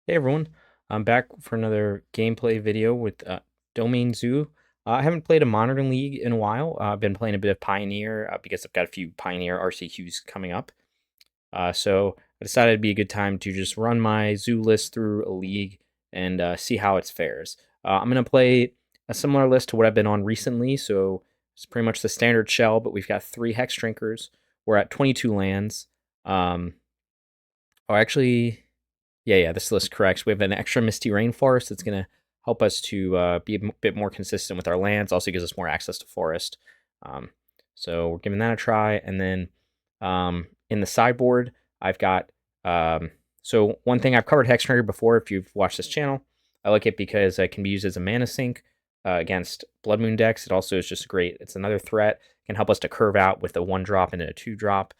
Hey everyone, I'm back for another gameplay video with Domain Zoo. I haven't played a Modern League in a while. I've been playing a bit of Pioneer because I've got a few Pioneer RCQs coming up. So I decided it'd be a good time to just run my Zoo list through a league and see how it fares. I'm going to play a similar list to what I've been on recently, so it's pretty much the standard shell, but we've got 3 Hexdrinkers. We're at 22 lands. Um, oh, actually, yeah, this list corrects. We have an extra Misty Rainforest that's going to help us to be a bit more consistent with our lands. Also gives us more access to forest. Um, so we're giving that a try. And then in the sideboard, I've got... so one thing, I've covered Hexdrinker before if you've watched this channel. I like it because it can be used as a mana sink against Blood Moon decks. It also is just great. It's another threat. It can help us to curve out with a 1-drop and a 2-drop.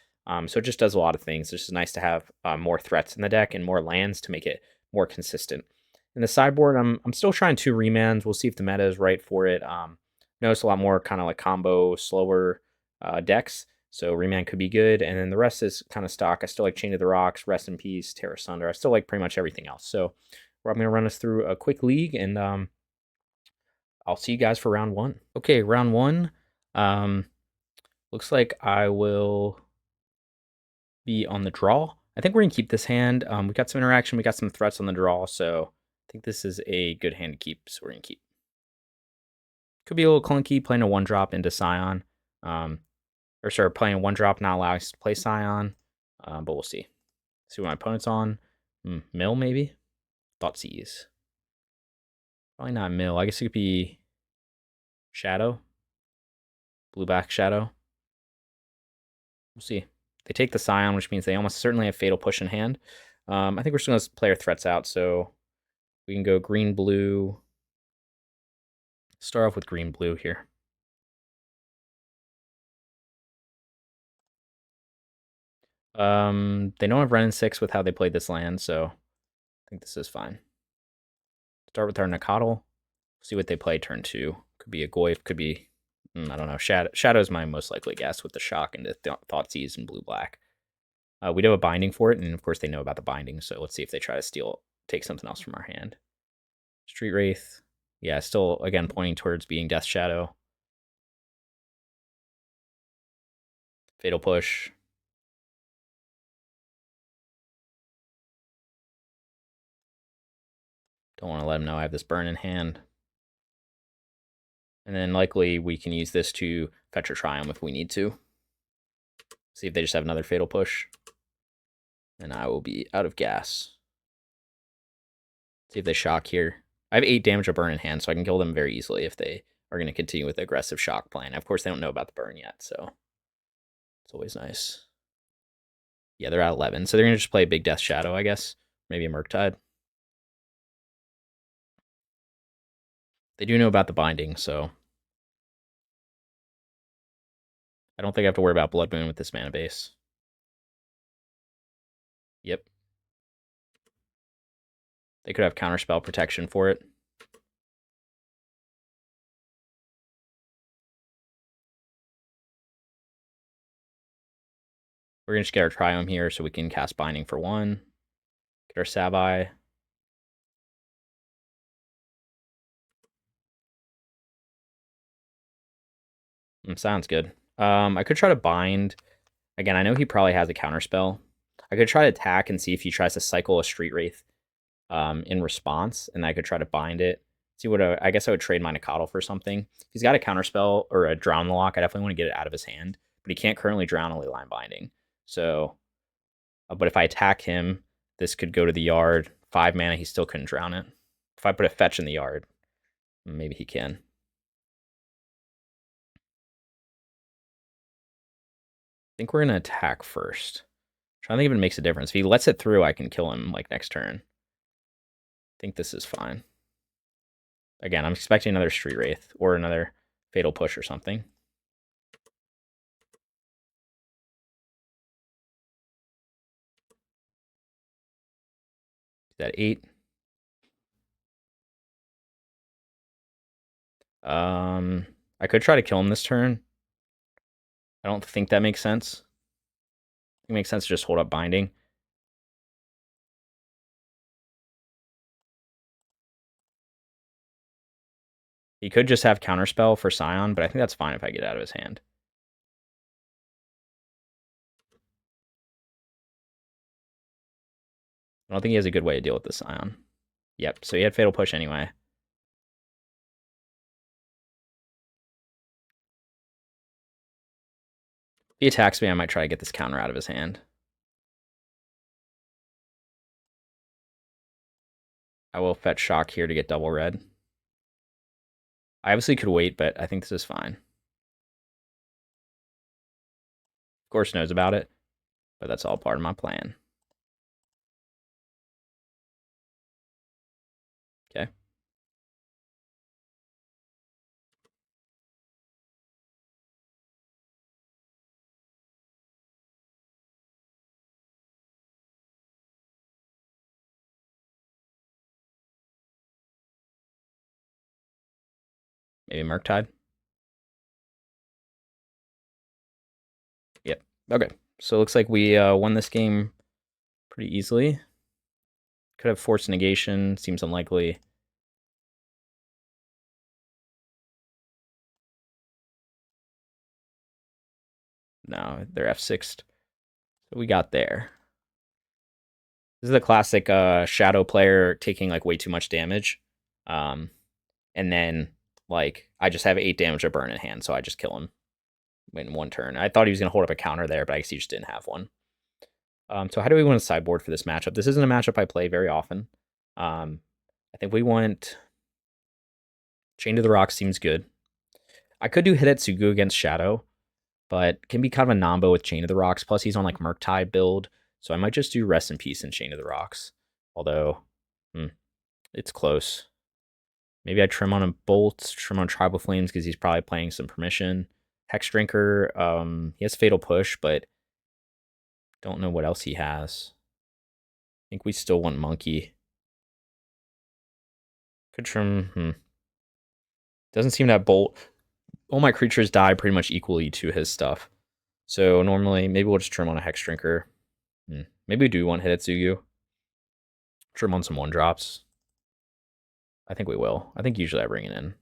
So it just does a lot of things. It's just nice to have more threats in the deck and more lands to make it more consistent. In the sideboard, I'm still trying 2 remands. We'll see if the meta is right for it. Notice a lot more kind of like combo, slower decks. So remand could be good. And then the rest is kind of stock. I still like Chain of the Rocks, Rest in Peace, Tear Asunder. I still like pretty much everything else. So I'm going to run us through a quick league, and I'll see you guys for round 1. Okay, round 1. Looks like I will be on the draw. I think we're going to keep this hand. We got some interaction. We got some threats on the draw, so I think this is a good hand to keep, so we're going to keep. Could be a little clunky playing a 1-drop into Scion. Or sorry, playing a 1-drop, not allowing us to play Scion. But we'll see. See what my opponent's on. Mill, maybe? Thoughtseize. Probably not Mill. I guess it could be Shadow. Blue-back Shadow. We'll see. They take the Scion, which means they almost certainly have Fatal Push in hand. I think we're just going to play our threats out, so we can go green-blue. Start off with green-blue here. They don't have Ren and 6 with how they played this land, so I think this is fine. Start with our Nacatl. See what they play turn 2. Could be a Goyf, could be, I don't know. Shadow's my most likely guess with the shock into Thoughtseize and blue-black. We do have a binding for it, and of course they know about the binding, so let's see if they try to take something else from our hand. Street Wraith. Yeah, still, again, pointing towards being Death Shadow. Fatal Push. Don't want to let him know I have this burn in hand. And then likely we can use this to fetch a Triumph if we need to. See if they just have another Fatal Push. And I will be out of gas. See if they shock here. I have 8 damage of burn in hand, so I can kill them very easily if they are going to continue with the aggressive shock plan. Of course, they don't know about the burn yet, so it's always nice. Yeah, they're at 11, so they're going to just play a big Death Shadow, I guess. Maybe a Murktide. They do know about the binding, so I don't think I have to worry about Blood Moon with this mana base. Yep. They could have counterspell protection for it. We're going to just get our Triome here so we can cast Binding for 1. Get our Savai. Sounds good. I could try to bind. Again, I know he probably has a counterspell. I could try to attack and see if he tries to cycle a Street Wraith in response, and I could try to bind it. See what I guess I would trade my Nacatl for something. If he's got a counterspell or a Drown the Lock, I definitely want to get it out of his hand. But he can't currently drown a Leyline Binding. So, but if I attack him, this could go to the yard. 5 mana, he still couldn't drown it. If I put a fetch in the yard, maybe he can. I think we're going to attack first. I'm trying to think if it makes a difference. If he lets it through, I can kill him like next turn. I think this is fine. Again, I'm expecting another Street Wraith or another Fatal Push or something. Is that 8? I could try to kill him this turn. I don't think that makes sense. It makes sense to just hold up Binding. He could just have Counterspell for Scion, but I think that's fine if I get out of his hand. I don't think he has a good way to deal with the Scion. Yep, so he had Fatal Push anyway. If he attacks me, I might try to get this counter out of his hand. I will fetch Shock here to get double red. I obviously could wait, but I think this is fine. Of course knows about it, but that's all part of my plan. Okay. Maybe Murktide. Yep. Okay. So it looks like we won this game pretty easily. Could have forced negation. Seems unlikely. No, they're F6'd. So we got there. This is the classic shadow player taking like way too much damage. And then like I just have 8 damage of burn in hand, so I just kill him in one turn. I thought he was gonna hold up a counter there, but I guess he just didn't have one. So how do we want to sideboard for this matchup? This isn't a matchup I play very often. I think we want Chain to the Rock seems good. I could do Hidetsugu against Shadow, but can be kind of a nombo with Chain of the Rocks. Plus he's on like Murktide build, so I might just do Rest in Peace and Chain of the Rocks. Although, it's close. Maybe I trim on a Bolt, trim on Tribal Flames because he's probably playing some Permission. Hexdrinker, he has Fatal Push, but don't know what else he has. I think we still want Monkey. Could trim, Doesn't seem to have Bolt. All my creatures die pretty much equally to his stuff. So normally, maybe we'll just trim on a Hexdrinker. Maybe we do want Hidetsugu. Trim on some 1-drops. I think we will. I think usually I bring it in.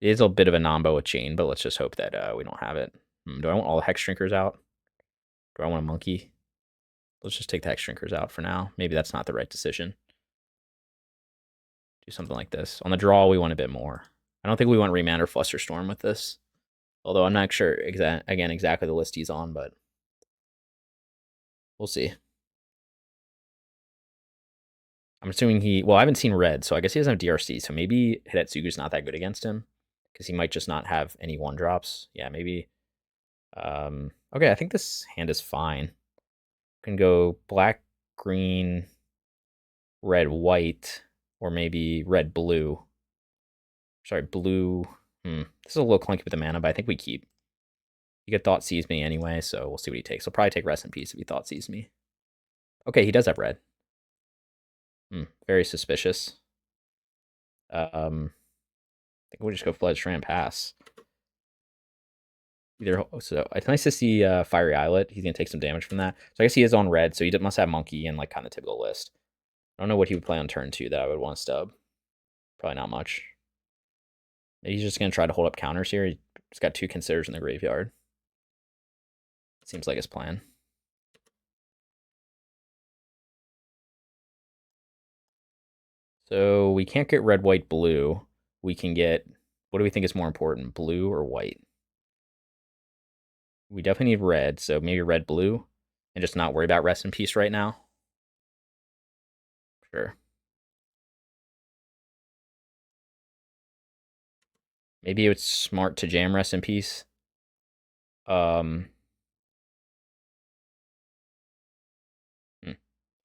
It is a bit of a nombo with Chain, but let's just hope that we don't have it. Do I want all the Hexdrinkers out? Do I want a Monkey? Let's just take the Hexdrinkers out for now. Maybe that's not the right decision. Do something like this. On the draw, we want a bit more. I don't think we want Remand or Flusterstorm with this. Although I'm not sure, exactly the list he's on, but we'll see. I'm assuming well, I haven't seen red, so I guess he doesn't have DRC, so maybe Hidetsugu's not that good against him, because he might just not have any 1-drops. Yeah, maybe. Okay, I think this hand is fine. Can go black, green, red, white, or maybe red, blue. Sorry, blue. This is a little clunky with the mana, but I think we keep. He could Thought Seize me anyway, so we'll see what he takes. He'll probably take Rest in Peace if he Thought Seize me. Okay, he does have red. Very suspicious. I think we'll just go Flooded Strand pass. So it's nice to see Fiery Islet. He's gonna take some damage from that. So I guess he is on red, so he must have Monkey and like kind of typical list. I don't know what he would play on turn 2 that I would want to stub. Probably not much. Maybe he's just gonna try to hold up counters here. He's got 2 Considers in the graveyard. Seems like his plan. So we can't get red, white, blue. We can get, what do we think is more important, blue or white? We definitely need red, so maybe red, blue, and just not worry about Rest in Peace right now. Sure. Maybe it's smart to jam Rest in Peace.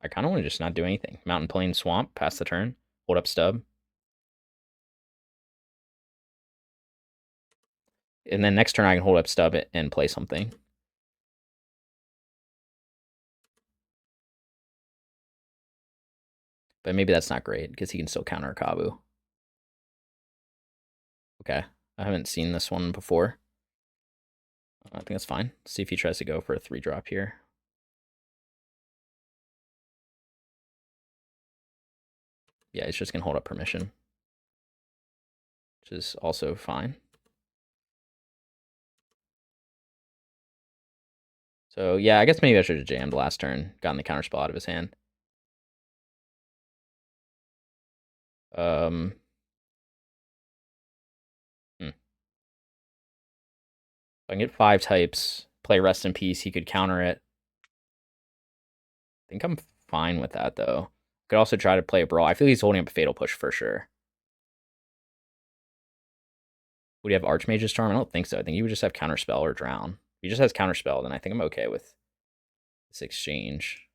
I kind of want to just not do anything. Mountain, Plain, Swamp, pass the turn, hold up stub. And then next turn I can hold up stub and play something. But maybe that's not great, because he can still counter a Kavu. Okay, I haven't seen this one before. I think that's fine. Let's see if he tries to go for a 3-drop here. Yeah, he's just going to hold up Permission. which is also fine. So yeah, I guess maybe I should have jammed last turn, gotten the counterspell out of his hand. If I can get 5 types, play Rest in Peace, he could counter it. I think I'm fine with that, though. Could also try to play a Brawl. I feel he's holding up a Fatal Push for sure. Would he have Archmage's Charm? I don't think so. I think he would just have Counterspell or Drown. If he just has Counterspell, then I think I'm okay with this exchange.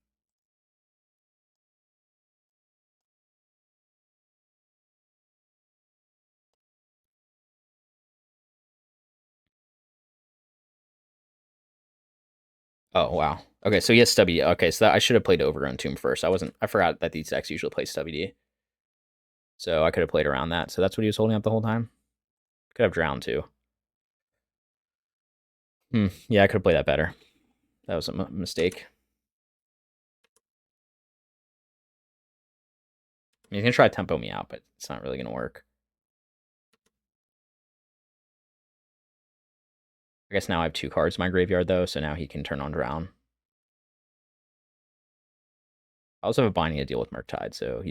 Oh, wow. Okay, so he has Stubby. Okay, so I should have played Overgrown Tomb first. I forgot that these decks usually play Stubby D. So I could have played around that. So that's what he was holding up the whole time. Could have Drowned too. Yeah, I could have played that better. That was a mistake. I mean, he's going to try to tempo me out, but it's not really going to work. I guess now I have 2 cards in my graveyard, though, so now he can turn on Drown. I also have a Binding to deal with Murktide, so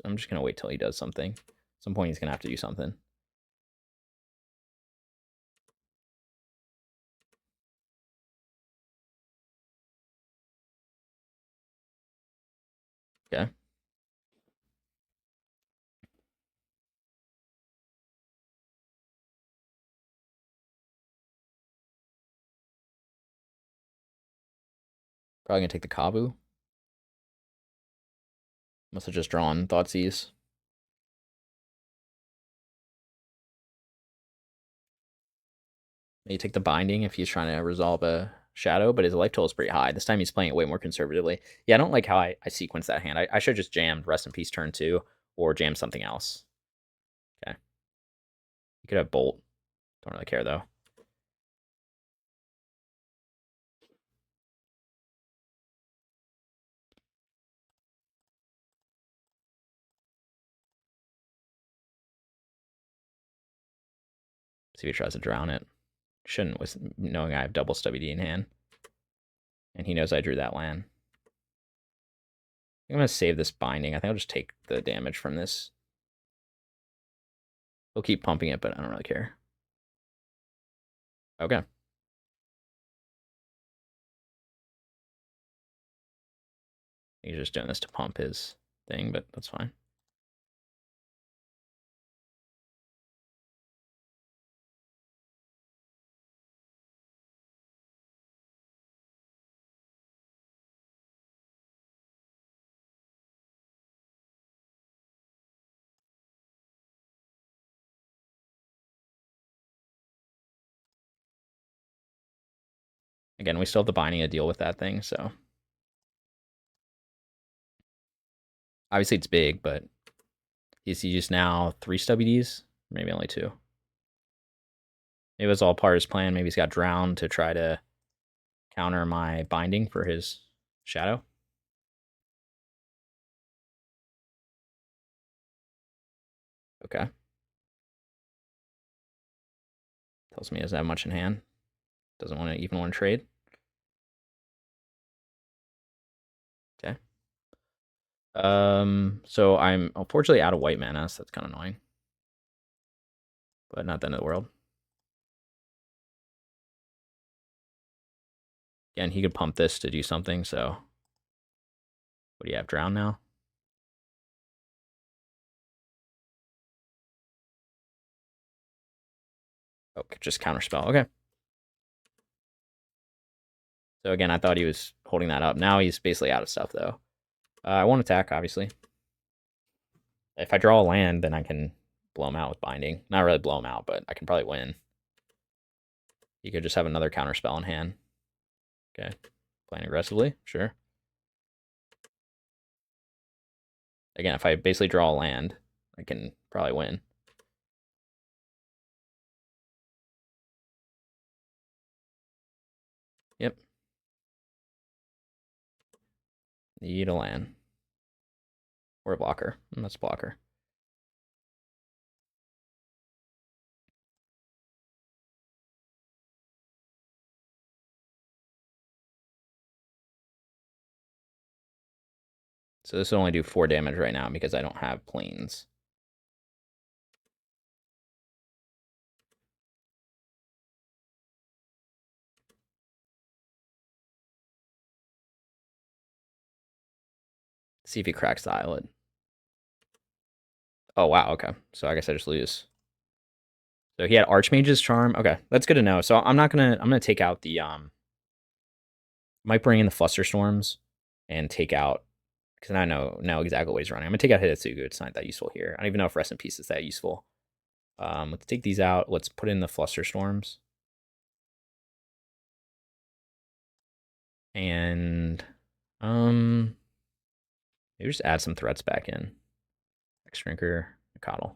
I'm just going to wait till he does something. At some point, he's going to have to do something. Okay. Probably going to take the Kavu. Must have just drawn Thoughtseize. Maybe take the Binding if he's trying to resolve a Shadow, but his life total is pretty high. This time he's playing it way more conservatively. Yeah, I don't like how I sequenced that hand. I should have just jammed Rest in Peace turn 2 or jammed something else. Okay. You could have Bolt. Don't really care, though. See if he tries to drown it. Shouldn't, with knowing I have double Stubby D in hand. And he knows I drew that land. I'm going to save this Binding. I think I'll just take the damage from this. He'll keep pumping it, but I don't really care. Okay. He's just doing this to pump his thing, but that's fine. Again, we still have the Binding to deal with that thing, so. Obviously it's big, but he's used now 3 Stubby Ds? Maybe only 2. Maybe it was all part of his plan. Maybe he's got Drown to try to counter my Binding for his Shadow. Okay. Tells me he doesn't have much in hand. Doesn't want to even want to trade. Okay. So I'm unfortunately out of white mana, so that's kind of annoying. But not the end of the world. Again, he could pump this to do something, so. What do you have, Drown now? Oh, just Counterspell. Okay. So again, I thought he was holding that up. Now he's basically out of stuff, though. I won't attack, obviously. If I draw a land, then I can blow him out with Binding. Not really blow him out, but I can probably win. He could just have another Counterspell in hand. Okay. Playing aggressively, sure. Again, if I basically draw a land, I can probably win. Yep. Need a land. Or a blocker. That's a blocker. So this will only do 4 damage right now because I don't have planes. See if he cracks the eyelid. Oh, wow, okay. So I guess I just lose. So he had Archmage's Charm. Okay, that's good to know. So I'm gonna take out the might bring in the Flusterstorms and take out, because I know exactly what he's running. I'm gonna take out Hidetsugu. It's not that useful here. I don't even know if Rest in Peace is that useful. Let's take these out. Let's put in the Flusterstorms. And maybe just add some threats back in. Hexdrinker, Nacatl.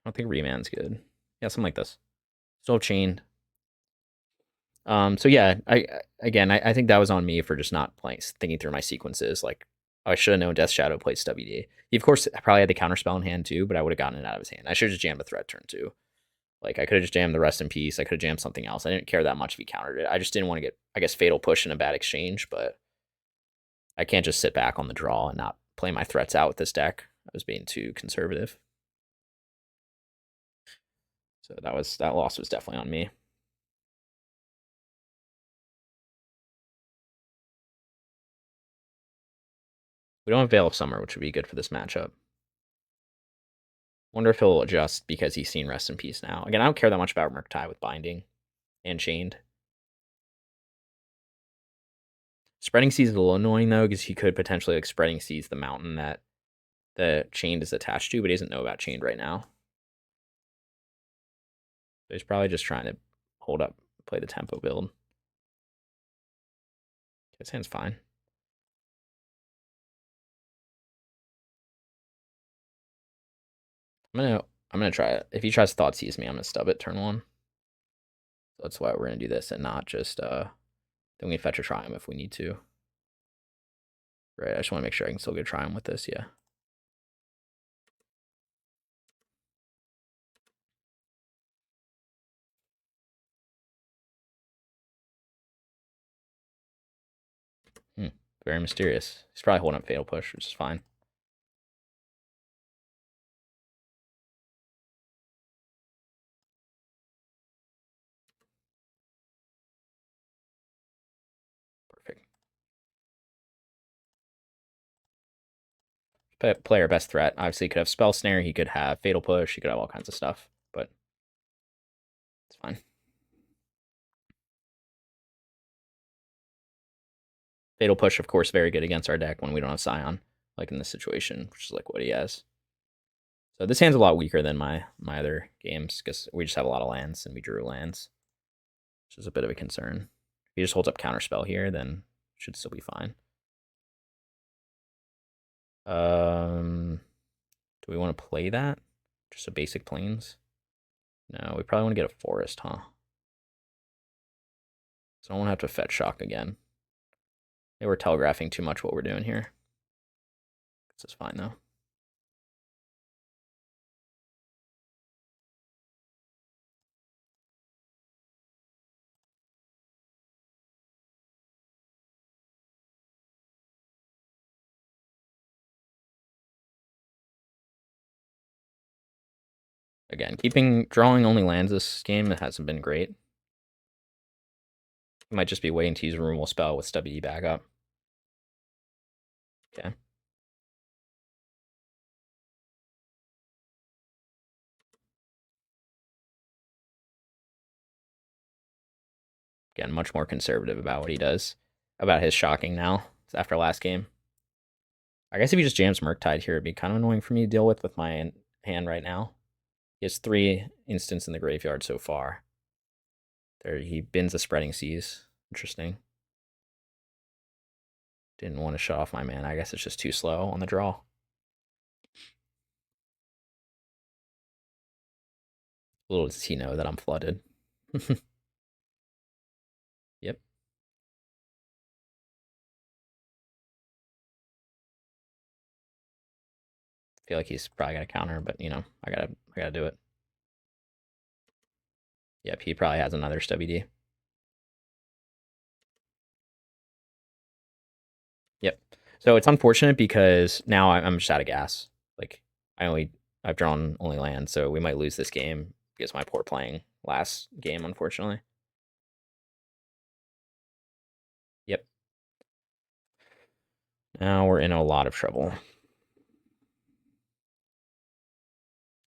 I don't think Remand's good. Yeah, something like this. Still chained. So yeah, I think that was on me for just not thinking through my sequences. Like, I should have known Death Shadow plays WD. He of course probably had the counterspell in hand too, but I would have gotten it out of his hand. I should have just jammed the threat turn too. Like, I could have just jammed the Rest in Peace. I could have jammed something else. I didn't care that much if he countered it. I just didn't want to get, I guess, Fatal Push in a bad exchange, but I can't just sit back on the draw and not play my threats out with this deck. I was being too conservative. So that loss was definitely on me. We don't have Veil of Summer, which would be good for this matchup. Wonder if he'll adjust because he's seen Rest in Peace now. Again, I don't care that much about Murktide with Binding and Chained. Spreading Seas is a little annoying though, because he could potentially like Spreading Seas the mountain that the Chained is attached to, but he doesn't know about Chained right now. So he's probably just trying to hold up, play the tempo build. His hand's fine. I'm gonna try it. If he tries to Thoughtseize me, I'm gonna stub it turn 1. So that's why we're gonna do this and not just then we fetch a Triumph if we need to. Right, I just want to make sure I can still get a Triumph with this, yeah. Very mysterious. He's probably holding up Fatal Push, which is fine. Perfect. Player best threat. Obviously, he could have Spell Snare, he could have Fatal Push, he could have all kinds of stuff, but it's fine. Fatal Push, of course, very good against our deck when we don't have Scion, like in this situation, which is like what he has. So this hand's a lot weaker than my other games because we just have a lot of lands and we drew lands, which is a bit of a concern. If he just holds up Counterspell here, then it should still be fine. Do we want to play that? Just a basic plains? No, we probably want to get a forest, huh? So I don't have to fetch shock again. They were telegraphing too much what we're doing here. This is fine though. Again, drawing only lands this game, it hasn't been great. Might just be waiting to use a removal spell with WD back up. Okay. Again, much more conservative about what he does. About his shocking now after last game. I guess if he just jams Murktide here, it'd be kind of annoying for me to deal with my hand right now. He has 3 instants in the graveyard so far. There, he bins the Spreading Seas. Interesting. Didn't want to shut off my man. I guess it's just too slow on the draw. Little does he know that I'm flooded. Yep. Feel like he's probably got a counter, but you know, I gotta do it. Yep, he probably has another SWD. So it's unfortunate because now I'm just out of gas. Like I've drawn only land, so we might lose this game because of my poor playing last game, unfortunately. Yep. Now we're in a lot of trouble.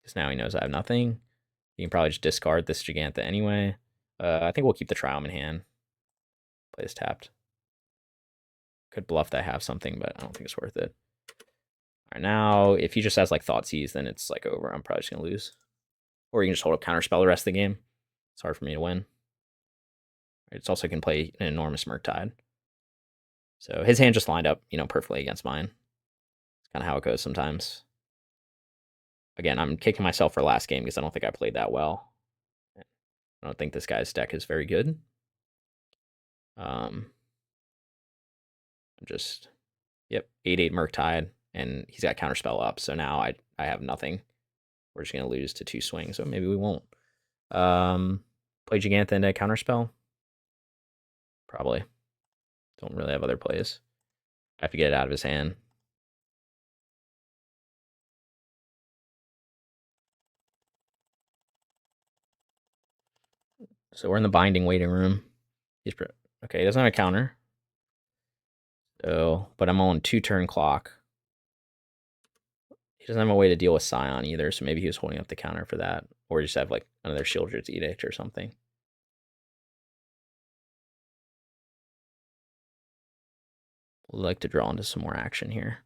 Because now he knows I have nothing. He can probably just discard this Jegantha anyway. I think we'll keep the Triome in hand. Play this tapped. Could bluff that I have something, but I don't think it's worth it. All right, now, if he just has, like, Thoughtseize, then it's, like, over. I'm probably just going to lose. Or you can just hold up Counterspell the rest of the game. It's hard for me to win. It's also can play an enormous Murktide. So his hand just lined up, perfectly against mine. It's kind of how it goes sometimes. Again, I'm kicking myself for last game because I don't think I played that well. I don't think this guy's deck is very good. I'm just, yep, 8/8 Murktide, and he's got Counterspell up, so now I have nothing. We're just going to lose to 2 swings, so maybe we won't. Play Jegantha into Counterspell? Probably. Don't really have other plays. I have to get it out of his hand. So we're in the binding waiting room. Okay, he doesn't have a counter. So, but I'm on 2-turn clock. He doesn't have a way to deal with Scion either, so maybe he was holding up the counter for that. Or just have like another Shieldred's Edict or something. Would like to draw into some more action here.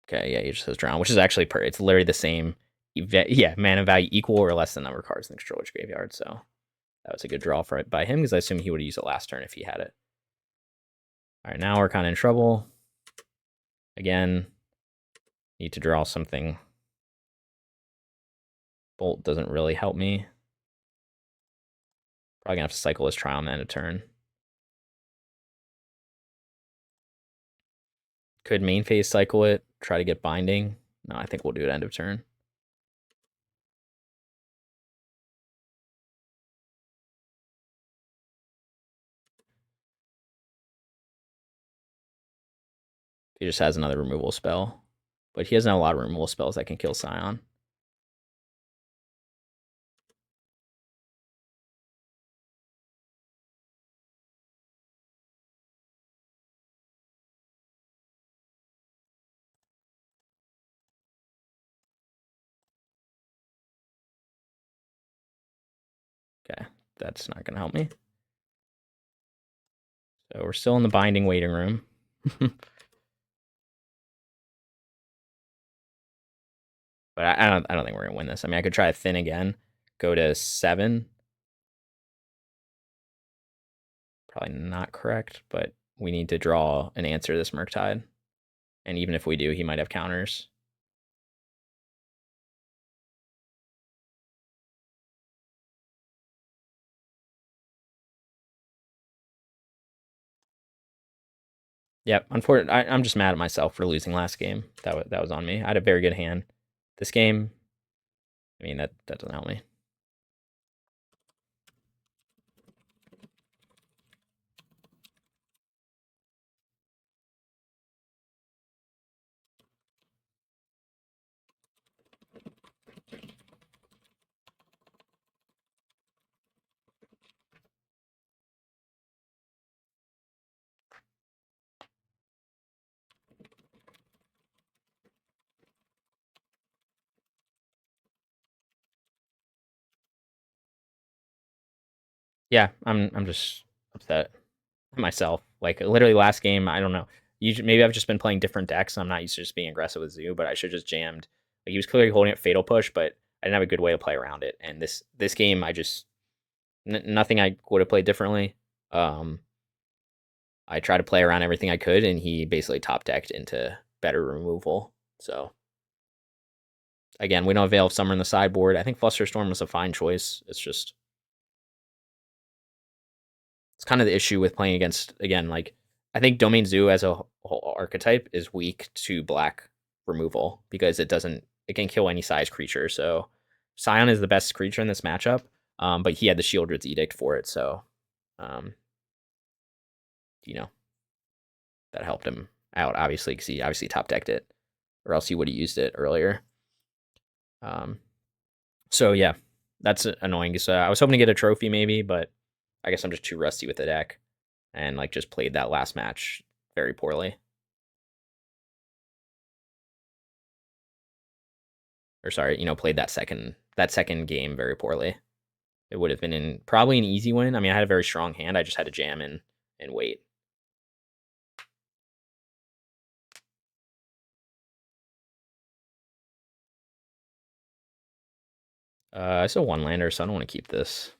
Okay, yeah, he just says drown, which is actually it's literally the same. Yeah, mana value equal or less than the number of cards in the controller's graveyard. So that was a good draw by him because I assume he would use it last turn if he had it. All right, now we're kind of in trouble. Again, need to draw something. Bolt doesn't really help me. Probably gonna have to cycle his Triome end of turn. Could main phase cycle it, try to get binding. No, I think we'll do it end of turn. He just has another removal spell. But he doesn't have a lot of removal spells that can kill Scion. Okay, that's not going to help me. So we're still in the binding waiting room. But I don't think we're going to win this. I mean, I could try a thin again, go to 7. Probably not correct, but we need to draw an answer to this Murktide. And even if we do, he might have counters. Yep, unfortunately, I'm just mad at myself for losing last game. That was on me. I had a very good hand. This game, I mean, that doesn't help me. Yeah, I'm just upset at myself. Like literally last game, I don't know. Maybe I've just been playing different decks. And I'm not used to just being aggressive with Zoo, but I should just jammed. Like he was clearly holding it Fatal Push, but I didn't have a good way to play around it. And this game, I just nothing I would have played differently. I tried to play around everything I could, and he basically top decked into better removal. So again, we don't have Veil of Summer in the sideboard. I think Flusterstorm was a fine choice. It's kind of the issue with playing against, again, like I think Domain Zoo as a whole archetype is weak to black removal because it can kill any size creature. So Scion is the best creature in this matchup, but he had the Shieldred's Edict for it. So you know, that helped him out, obviously, because he obviously top decked it, or else he would have used it earlier. So yeah, that's annoying. So I was hoping to get a trophy maybe, but I guess I'm just too rusty with the deck, and like just played that last match very poorly. Or sorry, played that second game very poorly. It would have been probably an easy win. I mean, I had a very strong hand. I just had to jam and wait. It's a one lander, so I don't want to keep this.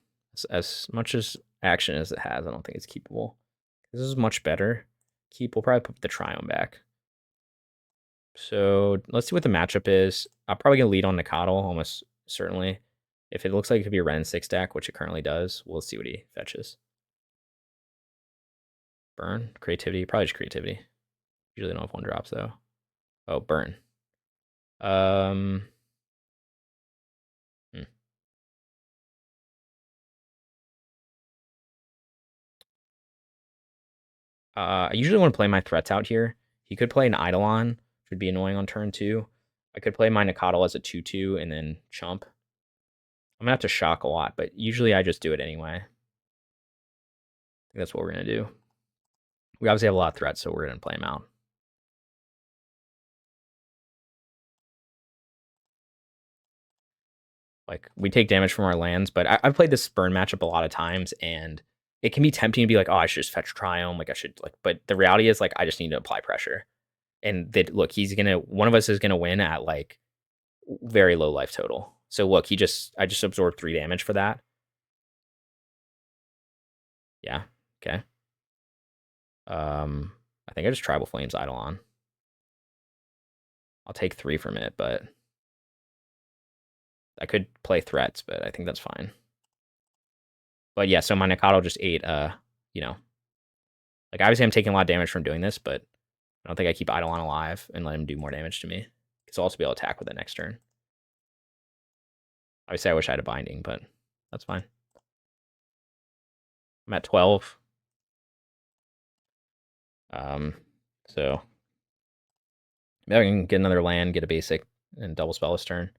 As much as action as it has, I don't think it's keepable. This is much better. We'll probably put the Triome back. So let's see what the matchup is. I'm probably gonna lead on Nacatl, almost certainly. If it looks like it could be a Ren 6 deck, which it currently does, we'll see what he fetches. Burn, creativity, probably just creativity. Usually don't have one drops though. Oh, burn. I usually want to play my threats out here. He could play an Eidolon, which would be annoying on turn 2. I could play my Nacatl as a 2/2 and then chump. I'm gonna have to shock a lot, but usually I just do it anyway. I think that's what we're gonna do. We obviously have a lot of threats, so we're gonna play him out. Like, we take damage from our lands, but I've played this burn matchup a lot of times, and it can be tempting to be like, oh, I should just fetch Triome, like I should but the reality is like I just need to apply pressure. And that look, one of us is gonna win at like very low life total. So look, I just absorbed 3 damage for that. Yeah, okay. I think I just Tribal Flames Eidolon. I'll take 3 from it, but I could play threats, but I think that's fine. But yeah, so my Nacatl just ate, like obviously I'm taking a lot of damage from doing this, but I don't think I keep Eidolon alive and let him do more damage to me. Because I'll also be able to attack with it next turn. Obviously I wish I had a binding, but that's fine. I'm at 12. So maybe I can get another land, get a basic, and double spell this turn.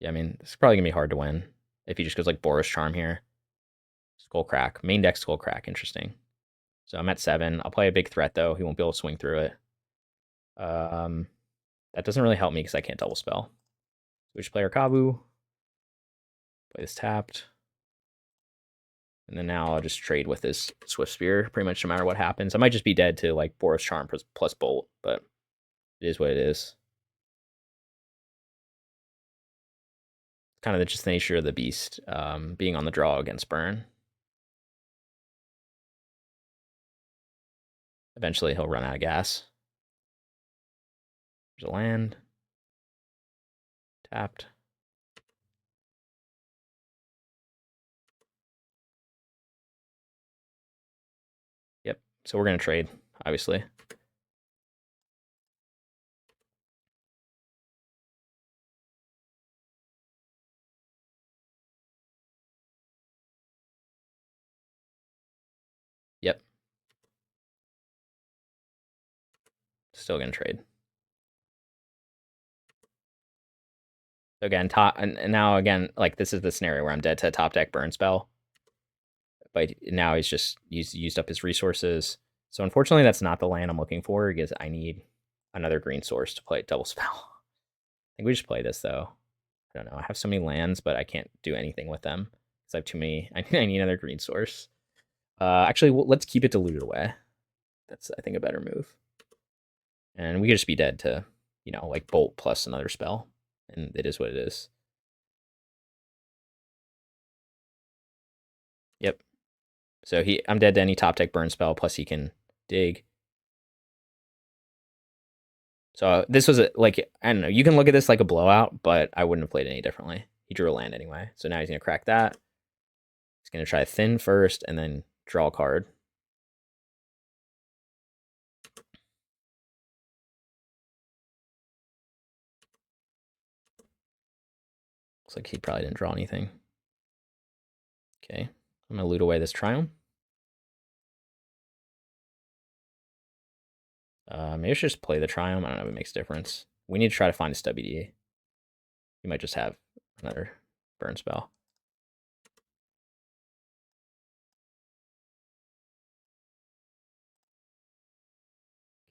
Yeah, I mean, this is probably gonna be hard to win if he just goes like Boros Charm here. Skullcrack. Main deck Skullcrack, interesting. So I'm at 7. I'll play a big threat though. He won't be able to swing through it. That doesn't really help me because I can't double spell. We should play our Kavu. Play this tapped. And then now I'll just trade with this Swift Spear pretty much no matter what happens. I might just be dead to like Boros Charm plus Bolt, but it is what it is. Kind of just the nature of the beast, being on the draw against burn. Eventually he'll run out of gas. There's a land. Tapped. Yep. So we're going to trade, obviously. Yep. Still going to trade. Again, and now again, like this is the scenario where I'm dead to a top deck burn spell. But now he's just used up his resources. So unfortunately, that's not the land I'm looking for because I need another green source to play double spell. I think we just play this though. I don't know. I have so many lands, but I can't do anything with them because I have too many. I need another green source. Actually, let's keep it diluted away. That's, I think, a better move. And we could just be dead to, like Bolt plus another spell. And it is what it is. Yep. So I'm dead to any top deck burn spell, plus he can dig. So this was like, I don't know, you can look at this like a blowout, but I wouldn't have played any differently. He drew a land anyway. So now he's going to crack that. He's going to try thin first and then draw a card. Looks like he probably didn't draw anything. Okay. I'm gonna loot away this Triome. Maybe I should just play the Triome. I don't know if it makes a difference. We need to try to find a WDA. He might just have another burn spell.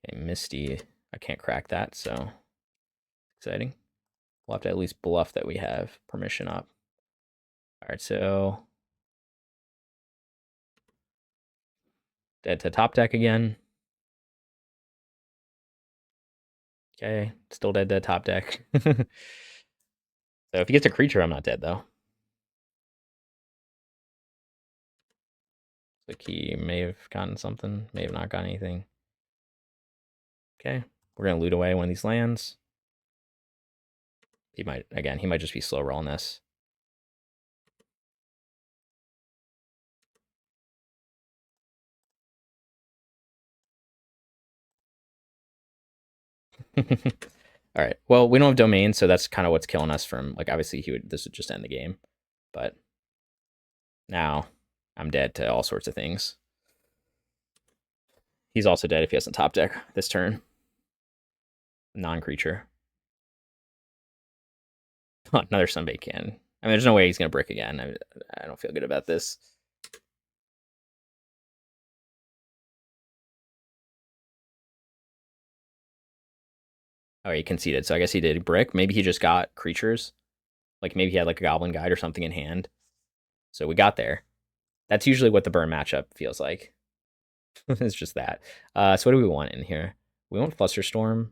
Okay, Misty. I can't crack that, so exciting. We'll have to at least bluff that we have permission up. All right, so dead to top deck again. Okay, still dead to top deck. So if he gets a creature, I'm not dead though. Like he may have gotten something, may have not gotten anything. Okay, we're gonna loot away one of these lands. He might, again, he might just be slow rolling this. All right. Well, we don't have domain, so that's kind of what's killing us from, like, obviously this would just end the game. But now I'm dead to all sorts of things. He's also dead if he hasn't top deck this turn. Non-creature. Oh, another Sunbait Cannon. I mean, there's no way he's going to brick again. I don't feel good about this. Oh, he conceded, so I guess he did brick. Maybe he just got creatures. Like, maybe he had, like, a Goblin Guide or something in hand. So we got there. That's usually what the burn matchup feels like. It's just that. So what do we want in here? We want Flusterstorm.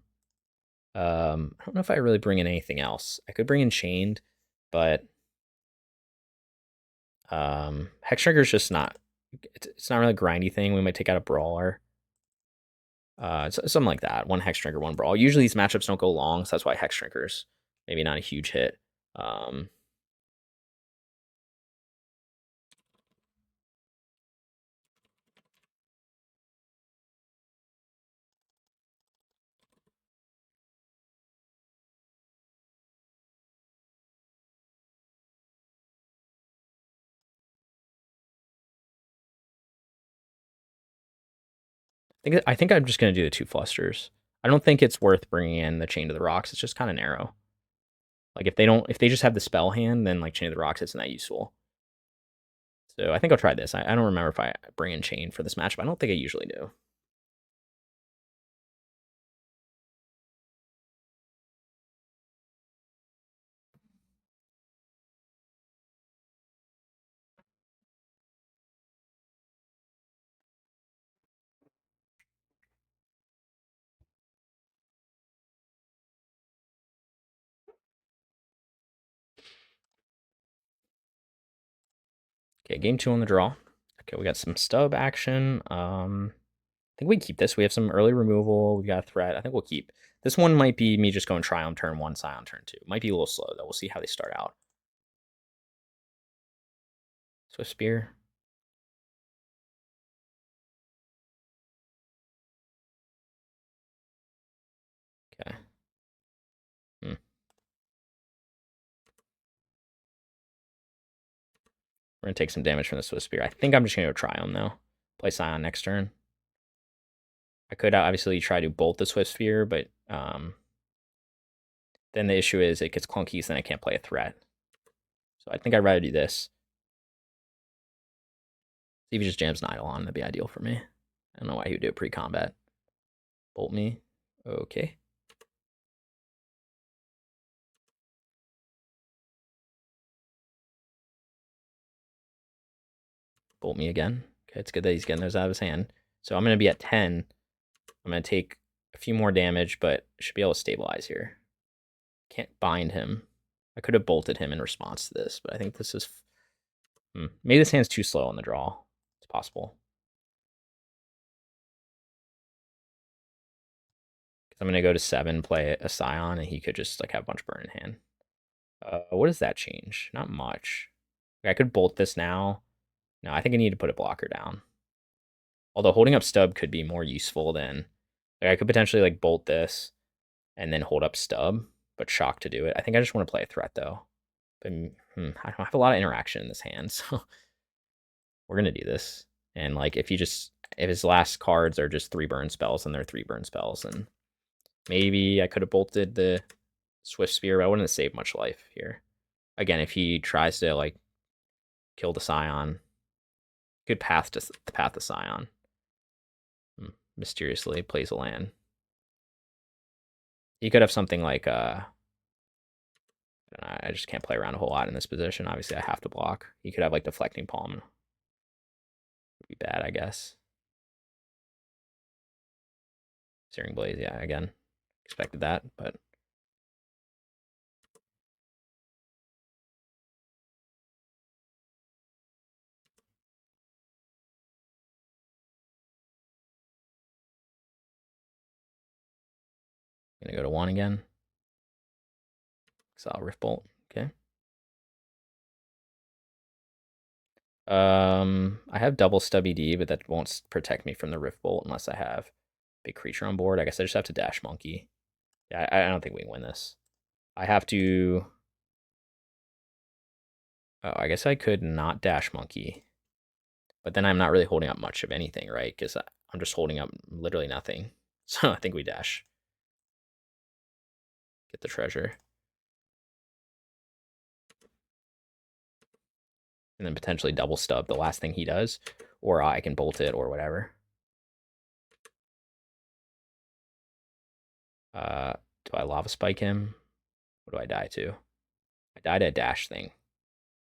I don't know if I really bring in anything else. I could bring in Chained, but Hexdrinker is just not. It's not really a grindy thing. We might take out a Brawler. Something like that. One Hexdrinker, one Brawl. Usually these matchups don't go long, so that's why Hexdrinker's maybe not a huge hit. I think I'm just gonna do the 2 Flusters. I don't think it's worth bringing in the Chain to the Rocks. It's just kind of narrow. Like if they just have the spell hand, then like Chain to the Rocks isn't that useful. So I think I'll try this. I don't remember if I bring in Chain for this matchup. I don't think I usually do. Okay, game 2 on the draw. Okay, we got some stub action. I think we keep this. We have some early removal. We got a threat. I think we'll keep. This one might be me just going Triome turn 1, Scion turn 2. Might be a little slow, though. We'll see how they start out. Swift Spear. Okay. We're going to take some damage from the Swift Spear. I think I'm just going to go Triome, though. Play Scion next turn. I could obviously try to bolt the Swift Spear, but then the issue is it gets clunky, so then I can't play a threat. So I think I'd rather do this. See if he just jams an Eidolon, that'd be ideal for me. I don't know why he would do it pre-combat. Bolt me. Okay. Bolt me again. Okay, it's good that he's getting those out of his hand. So I'm going to be at 10. I'm going to take a few more damage, but should be able to stabilize here. Can't bind him. I could have bolted him in response to this, but I think this is... Maybe this hand's too slow on the draw. It's possible. Because I'm going to go to 7, play a Scion, and he could just like have a bunch of burn in hand. What does that change? Not much. I could bolt this now. No, I think I need to put a blocker down. Although holding up stub could be more useful than... Like I could potentially like bolt this and then hold up stub, but shock to do it. I think I just want to play a threat though. But I don't have a lot of interaction in this hand, so we're gonna do this. And like if his last cards are just 3 burn spells, and they're 3 burn spells, and maybe I could have bolted the Swift Spear, but I wouldn't have saved much life here. Again, if he tries to like kill the Scion, good path to the Scion. Mysteriously plays a land. He could have something like I just can't play around a whole lot in this position. Obviously, I have to block. He could have like Deflecting Palm. Would be bad, I guess. Searing Blaze, yeah, again, expected that, but gonna go to 1 again. Exile Rift Bolt. Okay. I have double Stubby D, but that won't protect me from the Rift Bolt unless I have big creature on board. I guess I just have to Dash Monkey. Yeah, I don't think we can win this. I have to. Oh, I guess I could not Dash Monkey. But then I'm not really holding up much of anything, right? Because I'm just holding up literally nothing. So I think we dash. Get the treasure. And then potentially double stub the last thing he does. Or I can bolt it or whatever. Do I Lava Spike him? What do I die to? I died at a dash thing.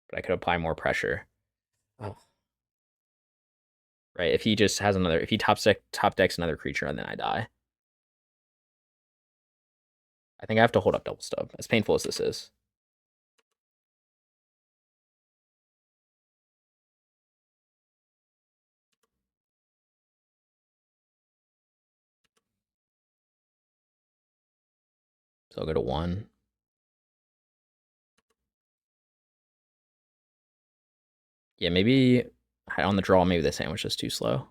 But I could apply more pressure. Oh. Right, if he just has another... If he top decks another creature and then I die. I think I have to hold up double stub, as painful as this is. So I'll go to 1. Yeah, maybe on the draw, maybe the sandwich is too slow.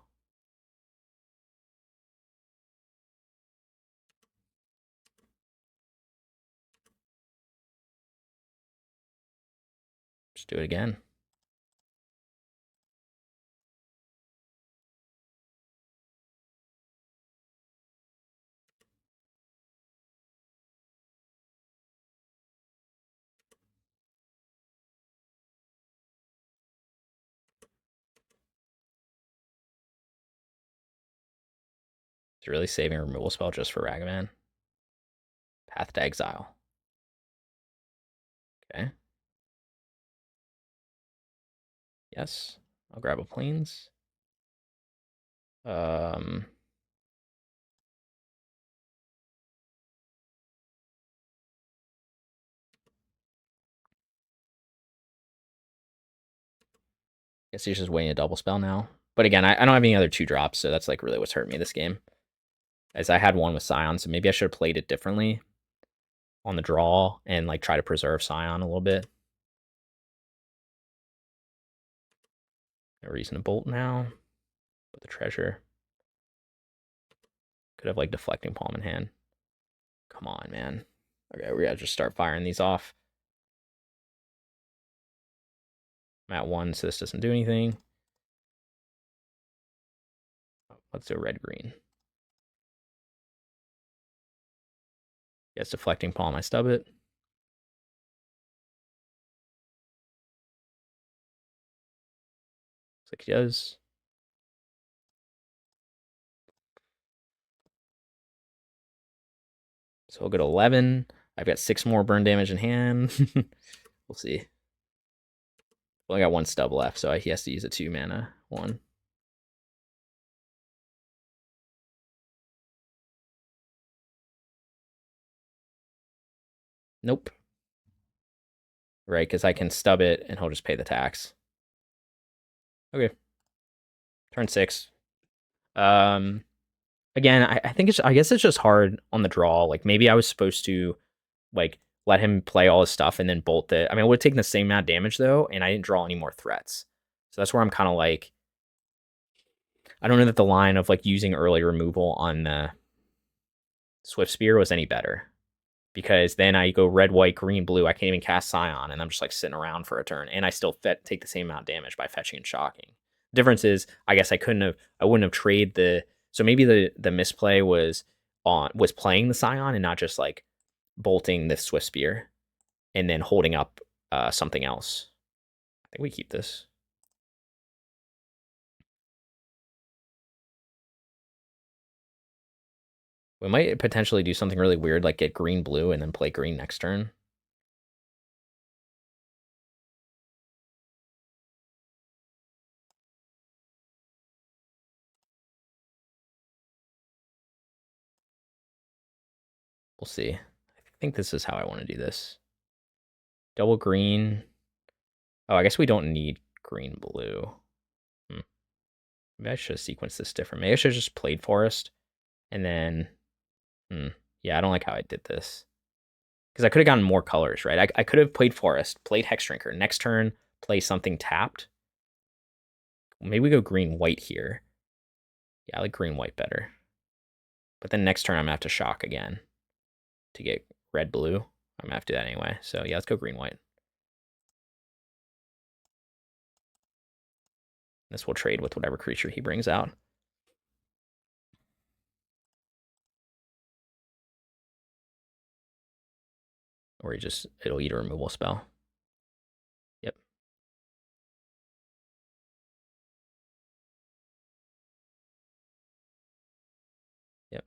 Just do it again. It's really saving a removal spell just for Ragavan. Path to Exile. Okay. Yes. I'll grab a Plains. Guess he's just waiting a double spell now. But again, I don't have any other 2-drops, so that's like really what's hurt me this game. As I had one with Scion, so maybe I should have played it differently on the draw and like try to preserve Scion a little bit. No reason to bolt now. Put the treasure. Could have like Deflecting Palm in hand. Come on, man. Okay, we gotta just start firing these off. I'm at 1, so this doesn't do anything. Let's do red-green. Yes, Deflecting Palm, I stub it. Looks like he does. So we'll go to 11. I've got 6 more burn damage in hand. We'll see. Only got 1 stub left, so he has to use a 2 mana 1. Nope. Right, because I can stub it and he'll just pay the tax. Okay. Turn 6. Again, I think I guess it's just hard on the draw. Like maybe I was supposed to like let him play all his stuff and then bolt it. I mean, I would have taken the same amount of damage though, and I didn't draw any more threats. So that's where I'm kind of like, I don't know that the line of like using early removal on the Swift Spear was any better. Because then I go red, white, green, blue. I can't even cast Scion, and I'm just like sitting around for a turn, and I still take the same amount of damage by fetching and shocking. Difference is, I guess I wouldn't have traded the. So maybe the misplay was playing the Scion and not just like bolting the Swift Spear and then holding up something else. I think we keep this. We might potentially do something really weird, like get green blue and then play green next turn. We'll see. I think this is how I want to do this. Double green. Oh, I guess we don't need green blue. Maybe I should have sequenced this different. Maybe I should have just played Forest and then. Yeah, I don't like how I did this. Because I could have gotten more colors, right? I could have played Forest, played Hexdrinker. Next turn, play something tapped. Maybe we go green-white here. Yeah, I like green-white better. But then next turn, I'm going to have to shock again to get red-blue. I'm going to have to do that anyway. So yeah, let's go green-white. This will trade with whatever creature he brings out. Or it'll eat a removal spell. Yep. Yep.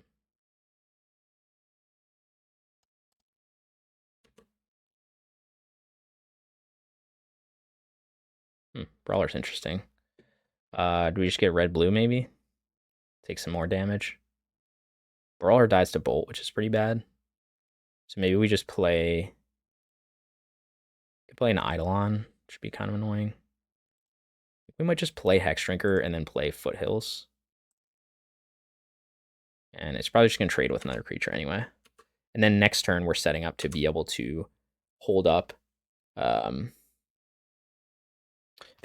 Brawler's interesting. Do we just get red-blue maybe? Take some more damage. Brawler dies to Bolt, which is pretty bad. So maybe we just play. Could play an Eidolon, which would be kind of annoying. We might just play Hexdrinker and then play Foothills. And it's probably just going to trade with another creature anyway. And then next turn, we're setting up to be able to hold up. To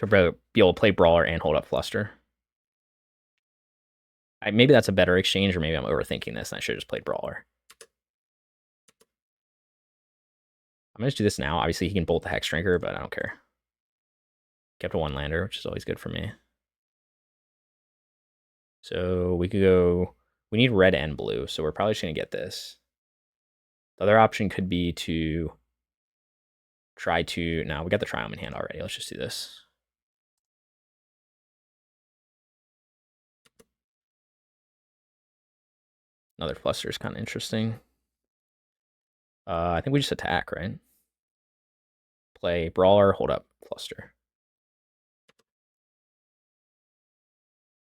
be able to play Brawler and hold up Fluster. Maybe that's a better exchange, or maybe I'm overthinking this and I should have just played Brawler. I'm going to just do this now. Obviously, he can bolt the Hexdrinker, but I don't care. Kept a one-lander, which is always good for me. So we could go. We need red and blue, so we're probably just going to get this. The other option could be to try to. No, we got the Triome in hand already. Let's just do this. Another Fluster is kind of interesting. I think we just attack, right? Play Brawler, hold up Fluster.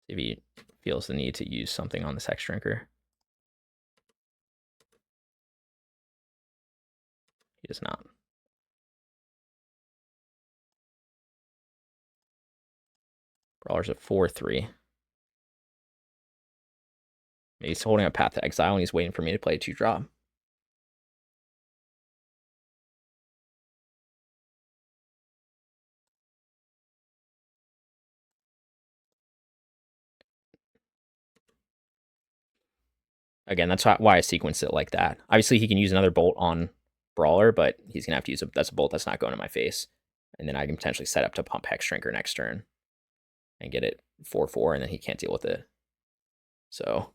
See if he feels the need to use something on this Hexdrinker. He does not. Brawler's a 4/3. Maybe he's holding up Path to Exile and he's waiting for me to play a 2-drop. Again, that's why I sequenced it like that. Obviously, he can use another bolt on Brawler, but he's going to have to use that's a bolt that's not going to my face. And then I can potentially set up to pump Hexdrinker next turn and get it 4/4, and then he can't deal with it. So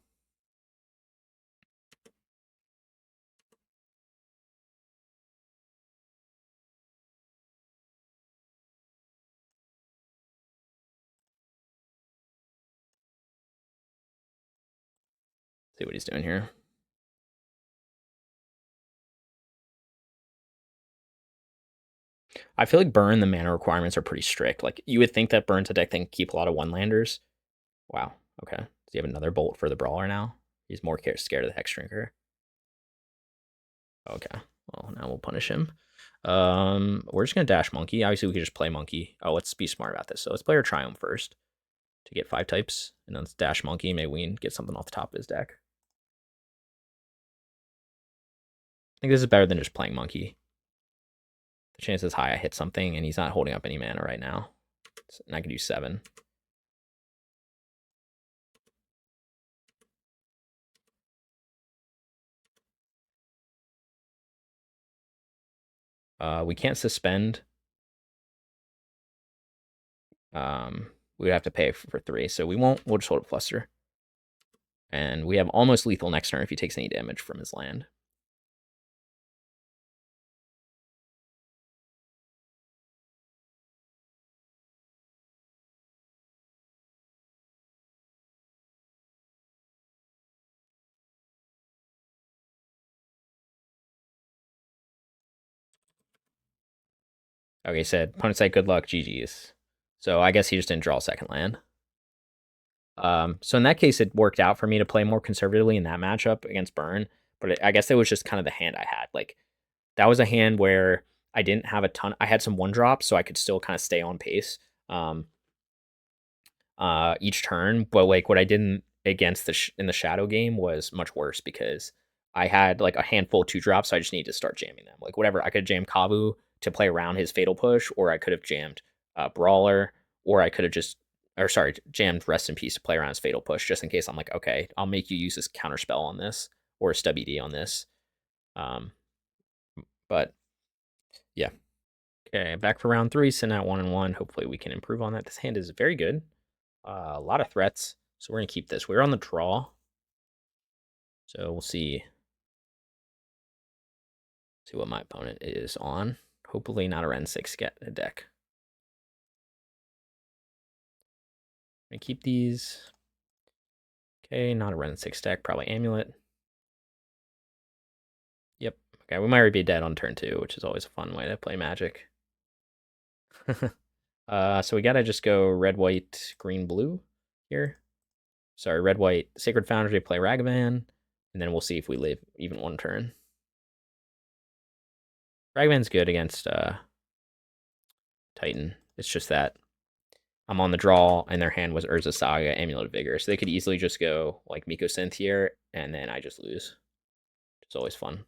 see what he's doing here. I feel like Burn, the mana requirements are pretty strict. Like, you would think that Burn's a deck that can keep a lot of one-landers. Wow, okay. Does he have another bolt for the Brawler now? He's more scared of the Hexdrinker. Okay, well, now we'll punish him. We're just going to dash Monkey. Obviously, we could just play Monkey. Oh, let's be smart about this. So let's play our Triumph first to get 5 types. And then let's dash Monkey. Maybe we can get something off the top of his deck. I think this is better than just playing Monkey. The chance is high I hit something, and he's not holding up any mana right now. And I can do 7. We can't suspend. we would have to pay for 3. So we won't. We'll just hold it Fluster. And we have almost lethal next turn if he takes any damage from his land. Okay, he said, opponent side, good luck, GG's. So I guess he just didn't draw a second land. So in that case, it worked out for me to play more conservatively in that matchup against Burn. But I guess it was just kind of the hand I had. Like, that was a hand where I didn't have a ton. I had some 1-drops, so I could still kind of stay on pace each turn. But like what I did against in the Shadow game was much worse because I had like a handful of 2-drops, so I just needed to start jamming them. Like whatever, I could jam Kavu to play around his Fatal Push, or I could have jammed Brawler, or I could have just jammed Rest in Peace to play around his Fatal Push, just in case I'm like, okay, I'll make you use this counter spell on this or a stub ED on this. But yeah. Okay, back for round 3, send out 1-1. Hopefully we can improve on that. This hand is very good. A lot of threats, so we're gonna keep this. We're on the draw, so we'll see what my opponent is on. Hopefully not a Ren 6 deck. I'm gonna keep these. Okay, not a Ren 6 deck, probably Amulet. Yep. Okay, we might already be dead on turn 2, which is always a fun way to play Magic. So we gotta just go red, white, green, blue here. Sorry, red, white, Sacred Foundry, play Ragavan, and then we'll see if we live even one turn. Ragavan's good against Titan. It's just that I'm on the draw, and their hand was Urza Saga, Amulet of Vigor, so they could easily just go like Miko Synth here, and then I just lose. It's always fun.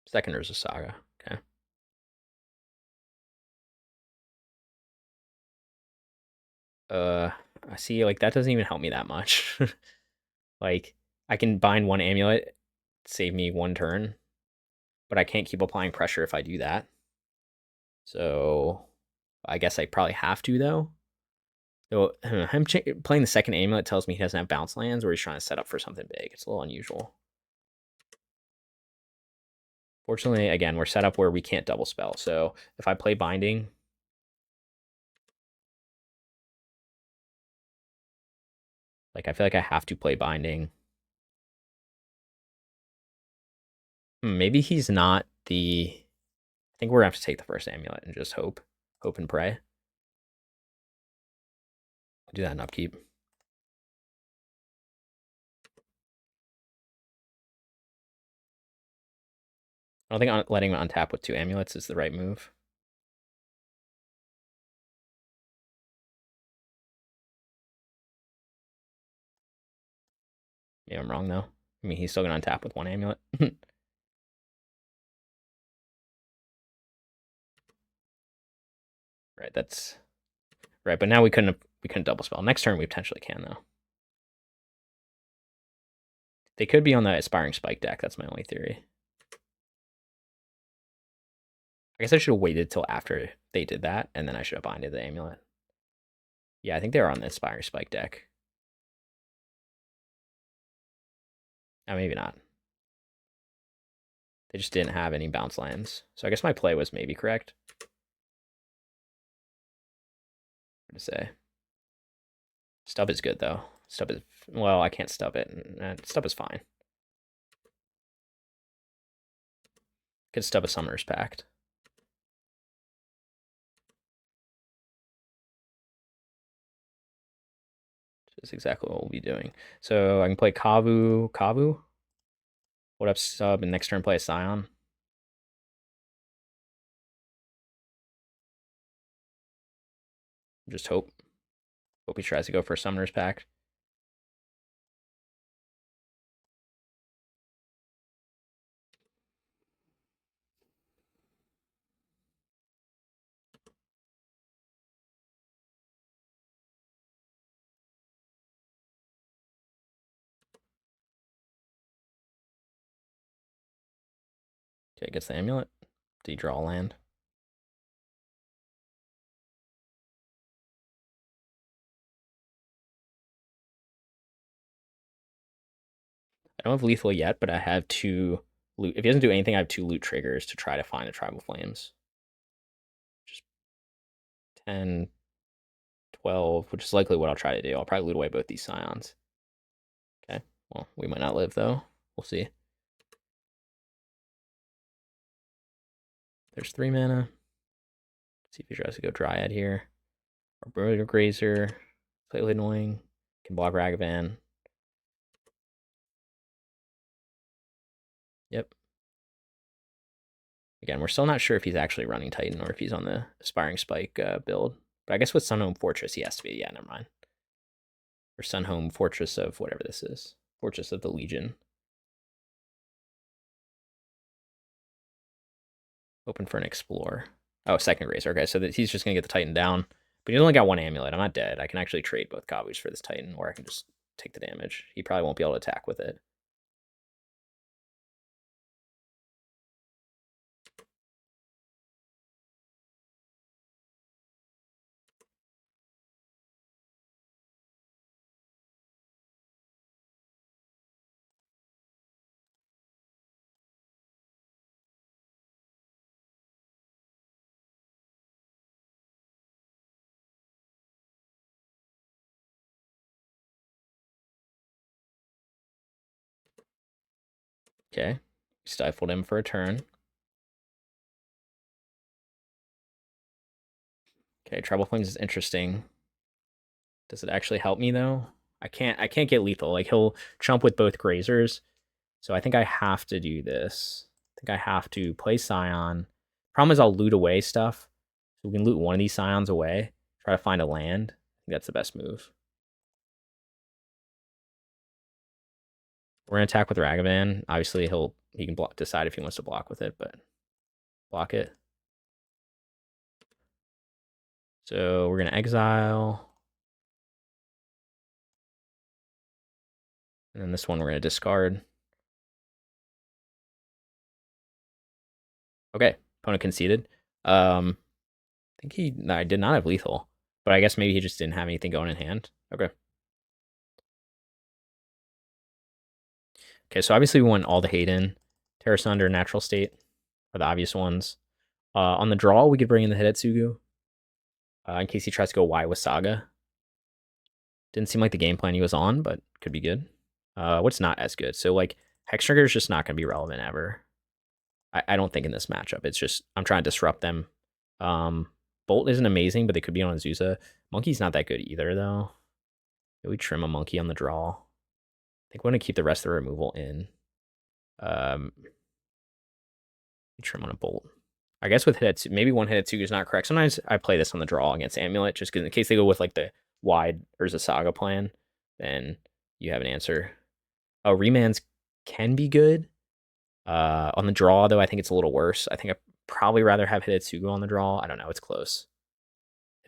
Second Urza Saga, okay. I see, like, that doesn't even help me that much. Like, I can bind 1 amulet, save me 1 turn, but I can't keep applying pressure if I do that. So, I guess I probably have to, though. So, him playing the second amulet tells me he doesn't have bounce lands, or he's trying to set up for something big. It's a little unusual. Fortunately, again, we're set up where we can't double spell. So, if I play binding, like, I feel like I have to play binding. Maybe he's not the... I think we're gonna have to take the first amulet and just hope and pray. I'll do that in upkeep. I don't think letting him untap with 2 amulets is the right move. Maybe I'm wrong, though. I mean, he's still gonna untap with 1 amulet. Right, that's... Right, but now we couldn't double spell. Next turn we potentially can, though. They could be on the Aspiring Spike deck. That's my only theory. I guess I should have waited till after they did that, and then I should have binded the amulet. Yeah, I think they were on the Aspiring Spike deck. Oh, maybe not. They just didn't have any bounce lands. So I guess my play was maybe correct. Hard to say. Stub is good, though. Stub is... Well, I can't stub it. Stub is fine. Could stub a Summoner's Pact. Which is exactly what we'll be doing. So I can play Kavu. What up, sub? And next turn play a Scion. Just hope. Hope he tries to go for a Summoner's Pact. Okay, gets the amulet. Do you draw a land? don't have lethal yet, but I have 2 loot. If he doesn't do anything, I have 2 loot triggers to try to find the Tribal Flames. Just 10, 12, which is likely what I'll try to do. I'll probably loot away both these Scions. Okay, well, we might not live, though. We'll see. There's 3 mana. Let's see if he tries to go Dryad here. Or Broider Grazer. Slightly annoying. Can block Ragavan. Yep. Again, we're still not sure if he's actually running Titan or if he's on the Aspiring Spike build. But I guess with Sunhome Fortress, he has to be. Yeah, never mind. Or Sunhome Fortress of whatever this is. Fortress of the Legion. Open for an Explorer. Oh, second Grazer. Okay, so he's just going to get the Titan down. But he's only got 1 Amulet. I'm not dead. I can actually trade both Kavus for this Titan, or I can just take the damage. He probably won't be able to attack with it. Okay, stifled him for a turn. Okay, Tribal Flames is interesting. Does it actually help me though? I can't get lethal. Like he'll chump with both Grazers. So I think I have to do this. I think I have to play Scion. Problem is I'll loot away stuff. So we can loot one of these Scions away. Try to find a land. I think that's the best move. We're gonna attack with Ragavan. Obviously he can decide if he wants to block with it, but block it. So we're gonna exile. And then this one we're gonna discard. Okay, opponent conceded. I think I did not have lethal, but I guess maybe he just didn't have anything going in hand. Okay. Okay, so obviously we want all the hate in. Tear Asunder, Natural State are the obvious ones. On the draw, we could bring in the Hidetsugu in case he tries to go Y with Saga. Didn't seem like the game plan he was on, but could be good. What's not as good? So, like, Hexdrinker is just not going to be relevant ever. I don't think in this matchup. It's just, I'm trying to disrupt them. Bolt isn't amazing, but they could be on Azusa. Monkey's not that good either, though. Maybe we trim a Monkey on the draw. I think we want to keep the rest of the removal in. Trim on a Bolt. I guess with Hidetsugu, maybe one Hidetsugu is not correct. Sometimes I play this on the draw against Amulet, just in case they go with like the wide Urza Saga plan, then you have an answer. Oh, Remands can be good. On the draw, though, I think it's a little worse. I think I'd probably rather have Hidetsugu on the draw. I don't know. It's close.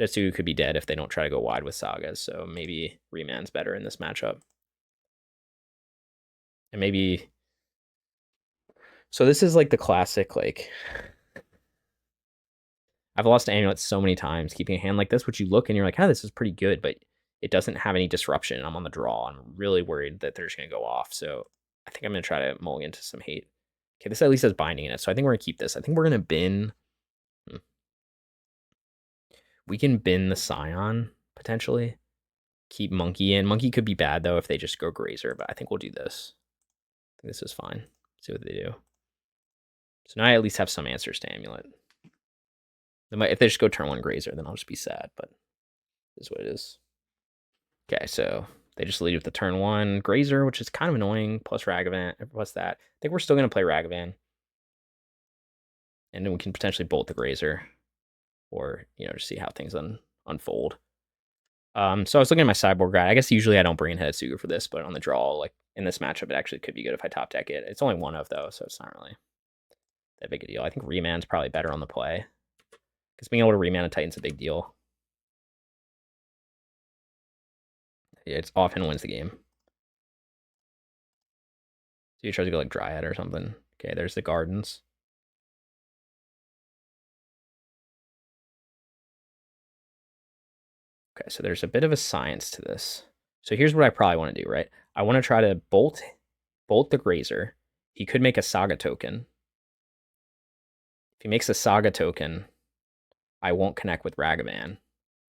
Hidetsugu could be dead if they don't try to go wide with Sagas, so maybe Remand's better in this matchup. And maybe... So this is like the classic, like... I've lost to Amulet so many times keeping a hand like this, which you look and you're like, oh, this is pretty good, but it doesn't have any disruption. I'm on the draw. I'm really worried that they're just going to go off. So I think I'm going to try to mulligan into some hate. Okay, this at least has binding in it. So I think we're going to keep this. I think we're going to bin. We can bin the Scion, potentially. Keep Monkey in. Monkey could be bad, though, if they just go Grazer, but I think we'll do this. I think this is fine. See what they do. So now I at least have some answers to Amulet. If they just go turn 1 Grazer, then I'll just be sad, but it is what it is. Okay, so they just lead with the turn 1 Grazer, which is kind of annoying, plus Ragavan, plus that. I think we're still going to play Ragavan. And then we can potentially bolt the Grazer, or, just see how things unfold. So I was looking at my sideboard guide. I guess usually I don't bring in Hidetsugu for this, but on the draw, like in this matchup, it actually could be good if I top deck it. It's only 1 of, though, so it's not really that big a deal. I think Remand's probably better on the play. Because being able to remand a Titan's a big deal. Yeah, it's often wins the game. So you try to go like Dryad or something. Okay, there's the Gardens. Okay, so there's a bit of a science to this. So here's what I probably want to do, right? I want to try to bolt bolt the Grazer. He could make a Saga token. If he makes a Saga token, I won't connect with Ragavan,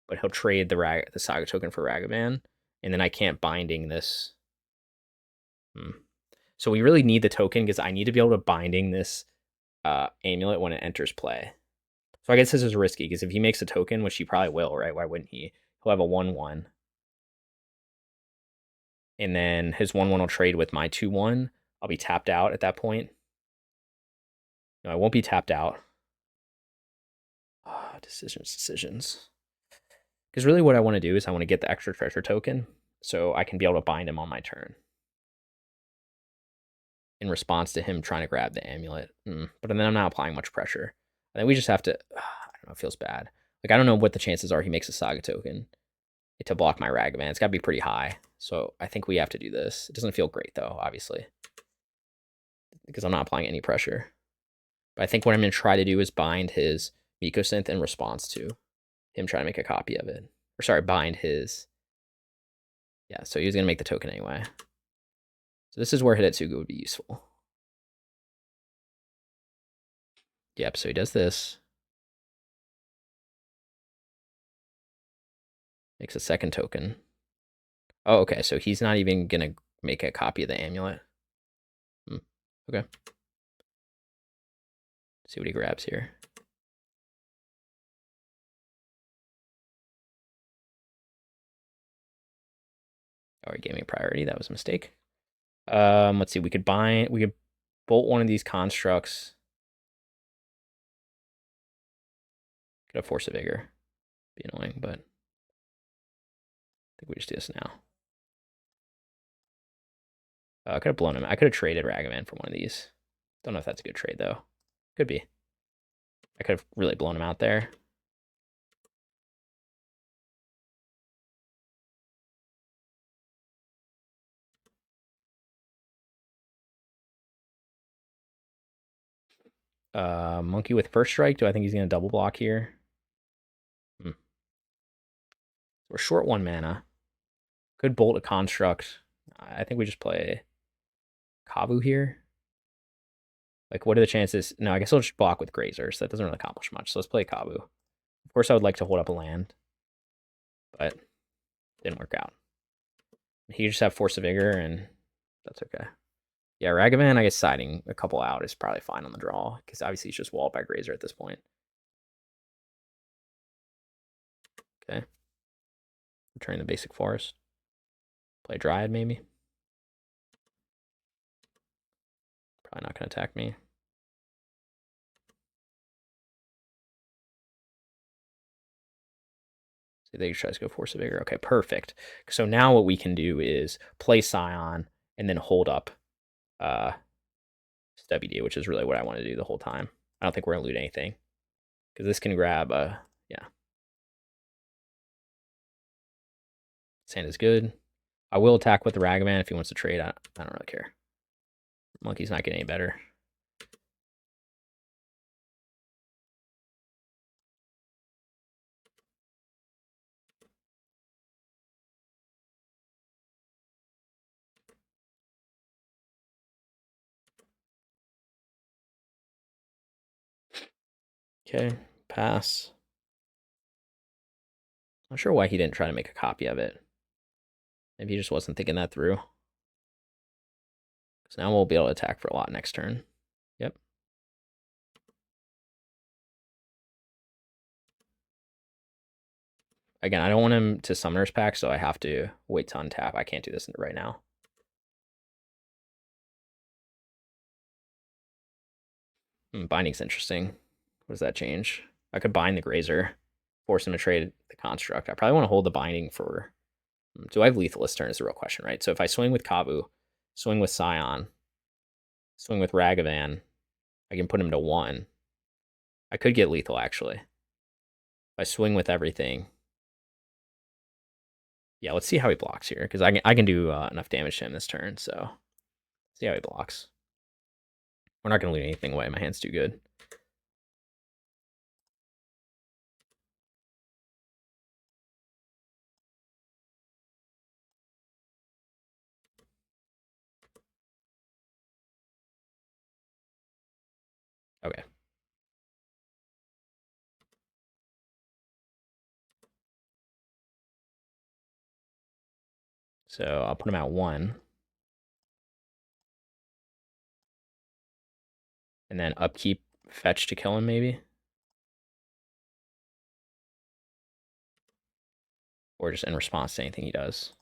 but he'll trade the Saga token for Ragavan, and then I can't binding this. So we really need the token because I need to be able to binding this amulet when it enters play. So I guess this is risky because if he makes a token, which he probably will, right? Why wouldn't he? He'll have a 1/1. And then his 1/1 will trade with my 2/1. I'll be tapped out at that point. No, I won't be tapped out. Decisions. Because really what I want to do is I want to get the extra treasure token so I can be able to bind him on my turn. In response to him trying to grab the amulet. But then I'm not applying much pressure. I think we just have to, I don't know, it feels bad. Like, I don't know what the chances are he makes a Saga token to block my Ragavan. It's got to be pretty high. So I think we have to do this. It doesn't feel great, though, obviously, because I'm not applying any pressure. But I think what I'm going to try to do is bind his Mycosynth in response to him trying to make a copy of it. Or sorry, bind his... Yeah, so he was going to make the token anyway. So this is where Hidetsugu would be useful. Yep, so he does this. Makes a second token. Oh, okay, so he's not even going to make a copy of the amulet. Okay. See what he grabs here. Oh, he gave me priority. That was a mistake. Let's see. We could bolt one of these constructs. Could have Force of Vigor. Be annoying, but I think we just do this now. I could have blown him. I could have traded Ragavan for one of these. Don't know if that's a good trade, though. Could be. I could have really blown him out there. Monkey with first strike. Do I think he's going to double block here? We're short 1 mana. Could bolt a construct. I think we just play Kavu here. Like, what are the chances? No, I guess I'll just block with Grazer, so that doesn't really accomplish much. So let's play Kavu. Of course, I would like to hold up a land, but didn't work out. He just have Force of Vigor, and that's okay. Yeah, Ragavan, I guess siding a couple out is probably fine on the draw, because obviously he's just walled by Grazer at this point. Okay. Returning the basic forest. Play Dryad, maybe. Probably not going to attack me. See, they try to go Force of Vigor. Okay, perfect. So now what we can do is play Scion and then hold up WD, which is really what I want to do the whole time. I don't think we're going to loot anything, because this can grab yeah. Sand is good. I will attack with the Ragavan if he wants to trade. I don't really care. Monkey's not getting any better. Okay, pass. Not sure why he didn't try to make a copy of it. Maybe he just wasn't thinking that through. So now we'll be able to attack for a lot next turn. Yep. Again, I don't want him to Summoner's Pack, so I have to wait to untap. I can't do this right now. Binding's interesting. What does that change? I could bind the Grazer, force him to trade the construct. I probably want to hold the binding for... Do I have lethal this turn is the real question, right? So if I swing with Kavu, swing with Scion, swing with Ragavan, I can put him to 1. I could get lethal, actually. If I swing with everything... Yeah, let's see how he blocks here, because I can do enough damage to him this turn, so... See how he blocks. We're not going to leave anything away. My hand's too good. So I'll put him at 1. And then upkeep fetch to kill him, maybe? Or just in response to anything he does.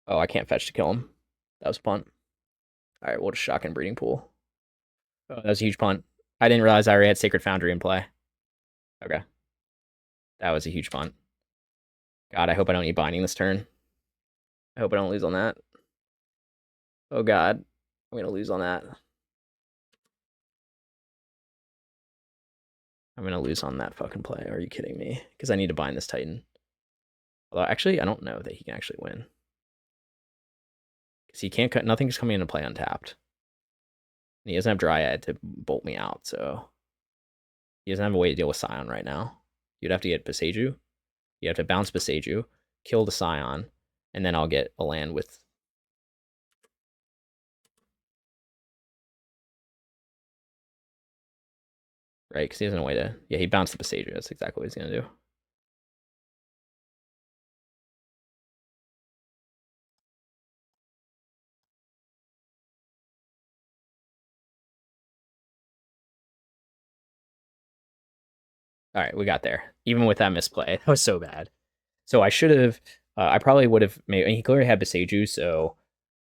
Oh, I can't fetch to kill him. That was a punt. Alright, we'll just shotgun Breeding Pool. Oh, that was a huge punt. I didn't realize I already had Sacred Foundry in play. Okay. That was a huge punt. God, I hope I don't need Binding this turn. I hope I don't lose on that. Oh god, I'm gonna lose on that. I'm gonna lose on that fucking play. Are you kidding me? Because I need to bind this Titan. Although, actually, I don't know that he can actually win. Because he can't cut. Nothing's coming into play untapped. And he doesn't have Dryad to bolt me out, so he doesn't have a way to deal with Scion right now. You'd have to get Boseiju. You have to bounce Boseiju, kill the Scion, and then I'll get a land with. Right, because he has no way to. Yeah, he bounced the Boseiju. That's exactly what he's gonna do. All right, we got there. Even with that misplay, that was so bad. So I should have. I probably would have made. He clearly had Boseiju, so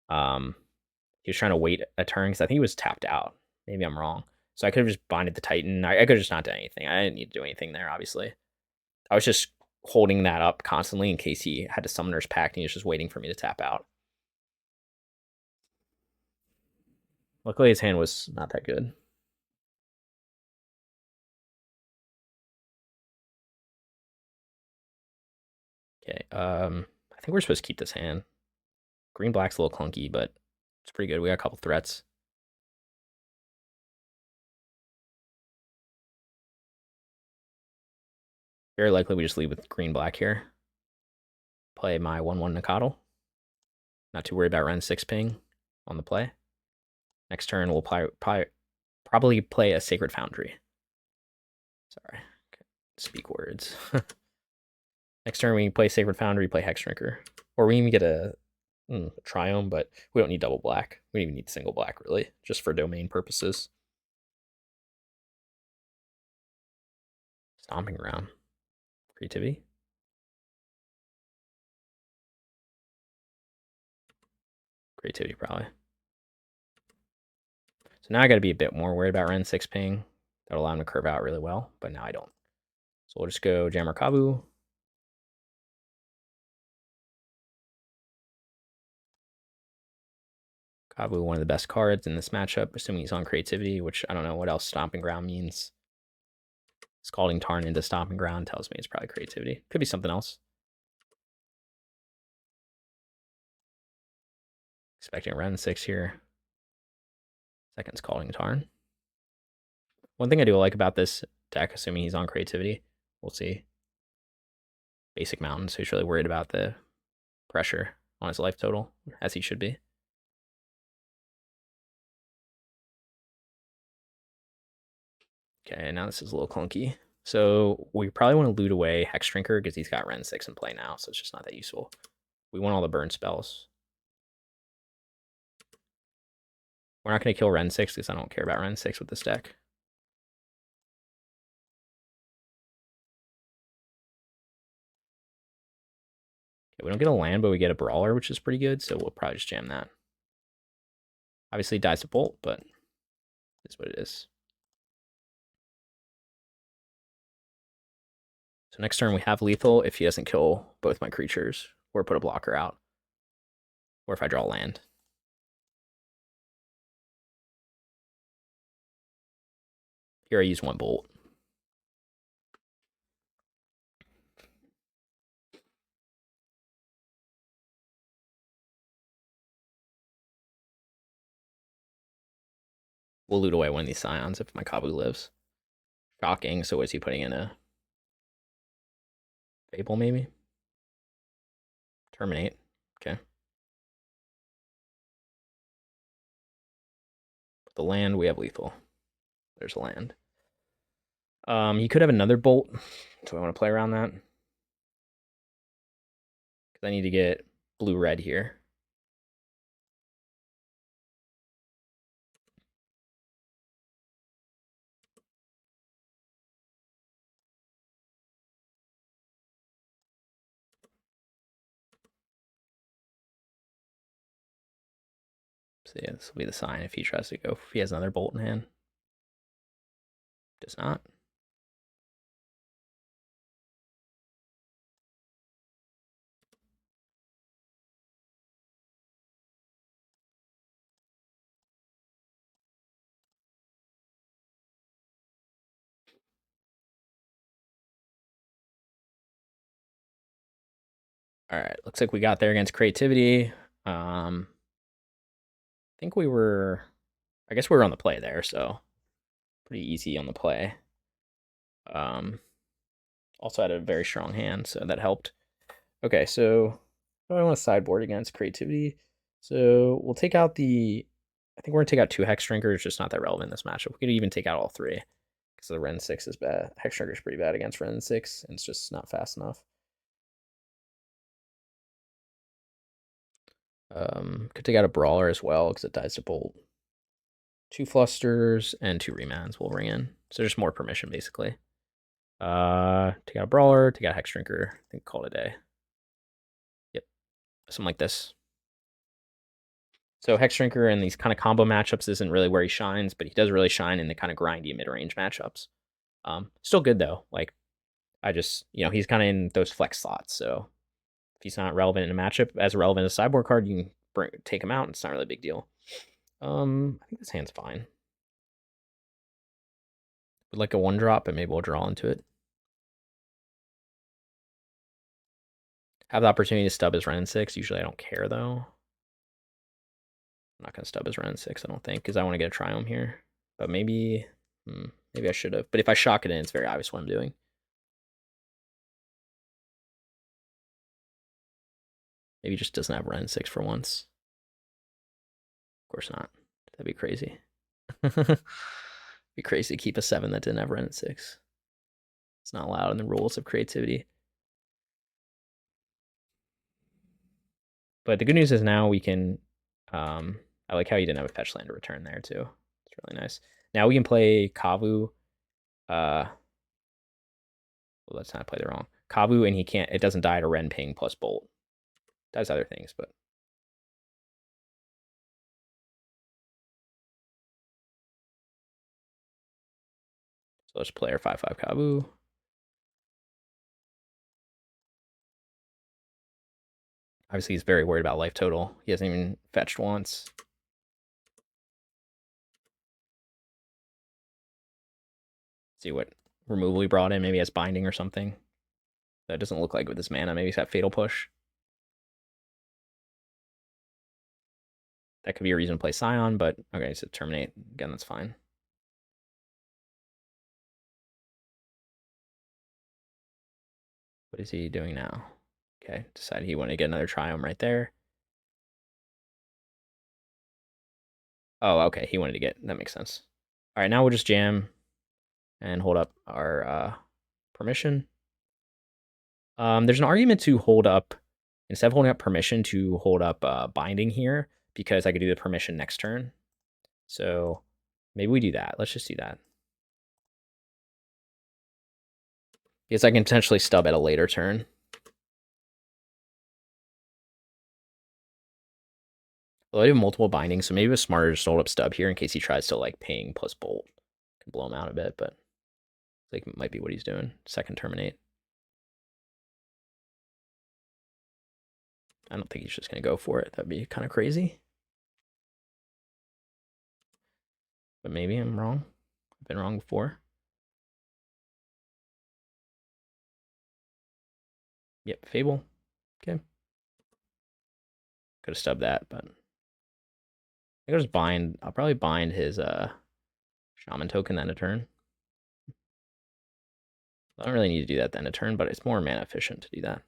he was trying to wait a turn because I think he was tapped out. Maybe I'm wrong. So I could have just binded the Titan. I could have just not done anything. I didn't need to do anything there, obviously. I was just holding that up constantly in case he had a Summoner's Pact and he was just waiting for me to tap out. Luckily, his hand was not that good. Okay, I think we're supposed to keep this hand. Green-black's a little clunky, but it's pretty good. We got a couple threats. Very likely we just leave with green-black here. Play my 1/1 Nacatl. Not too worried about Ren 6 ping on the play. Next turn, we'll probably play a Sacred Foundry. Sorry. Speak words. Next turn, we can play Sacred Foundry, play Hexdrinker. Or we can even get a Triome, but we don't need double black. We don't even need single black, really, just for domain purposes. Stomping Ground. Creativity. Creativity, probably. So now I got to be a bit more worried about Ren 6 ping. That'll allow him to curve out really well, but now I don't. So we'll just go Jammer Kavu. Kavu, one of the best cards in this matchup, assuming he's on creativity, which I don't know what else Stomping Ground means. Scalding Tarn into Stomping Ground tells me it's probably creativity. Could be something else. Expecting a Ren 6 here. Second Scalding Tarn. One thing I do like about this deck, assuming he's on creativity, we'll see. Basic Mountain, so he's really worried about the pressure on his life total, as he should be. Okay, now this is a little clunky. So we probably want to loot away Hexdrinker because he's got Ren 6 in play now, so it's just not that useful. We want all the burn spells. We're not going to kill Ren 6 because I don't care about Ren 6 with this deck. Okay, we don't get a land, but we get a Brawler, which is pretty good, so we'll probably just jam that. Obviously, dies to Bolt, but it's what it is. So next turn we have lethal if he doesn't kill both my creatures or put a blocker out. Or if I draw land. Here I use 1 bolt. We'll loot away one of these Scions if my Kavu lives. Shocking, so is he putting in a Fable maybe? Terminate, okay. The land, we have lethal. There's a land. He could have another bolt. Do I want to play around that? Because I need to get blue-red here. So yeah, this will be the sign if he tries to go. If he has another bolt in hand. Does not. All right, looks like we got there against creativity. I think we were, I guess we were on the play there, so pretty easy on the play. Also had a very strong hand, so that helped. Okay, so what do I want to sideboard against creativity? So we'll take out the, I think we're gonna take out 2 Hexdrinkers, just not that relevant in this matchup. We could even take out all 3 because the Ren 6 is bad. Hexdrinker is pretty bad against Ren 6, and it's just not fast enough. Could take out a Brawler as well because it dies to Bolt. 2 Flusters and 2 Remands we'll bring in. So just more permission basically. Take out a Brawler, take out a Hexdrinker. I think call it a day. Yep, something like this. So Hexdrinker in these kind of combo matchups isn't really where he shines, but he does really shine in the kind of grindy mid-range matchups. Still good though. Like I just, he's kind of in those flex slots. So if he's not relevant in a matchup, as relevant as a sideboard card, you can take him out. It's not really a big deal. I think this hand's fine. Would like a 1-drop, but maybe we'll draw into it. Have the opportunity to stub his Ren 6. Usually I don't care though. I'm not gonna stub his Ren 6, I don't think, because I want to get a Triome here. But maybe I should have. But if I shock it in, it's very obvious what I'm doing. Maybe he just doesn't have Ren 6 for once. Of course not. That'd be crazy. Be crazy to keep a 7 that didn't have Ren 6. It's not allowed in the rules of creativity. But the good news is now we can. I like how you didn't have a fetch land to return there too. It's really nice. Now we can play Kavu. Well, let's not play the wrong Kavu, and he can't. It doesn't die to Ren Ping plus Bolt. It does other things, but so let's play our 5/5 Kavu. Obviously, he's very worried about life total. He hasn't even fetched once. See what removal he brought in. Maybe he has binding or something. That doesn't look like with his mana. Maybe he's got fatal push. That could be a reason to play Scion, but okay, so terminate. Again, that's fine. What is he doing now? Okay, decided he wanted to get another Triome right there. Oh, okay, he wanted to get, that makes sense. All right, now we'll just jam and hold up our permission. There's an argument to hold up, instead of holding up permission, to hold up binding here, because I could do the permission next turn. So maybe we do that. Let's just do that. Because I can potentially stub at a later turn. Well, I have multiple bindings, so maybe it was smarter to hold up stub here in case he tries to like ping plus bolt. Can blow him out a bit, but like it might be what he's doing. Second terminate. I don't think he's just gonna go for it. That'd be kind of crazy. But maybe I'm wrong. I've been wrong before. Yep, Fable. Okay. Could have stubbed that, but I could just bind. I'll probably bind his shaman token then a turn. I don't really need to do that then a turn, but it's more mana efficient to do that.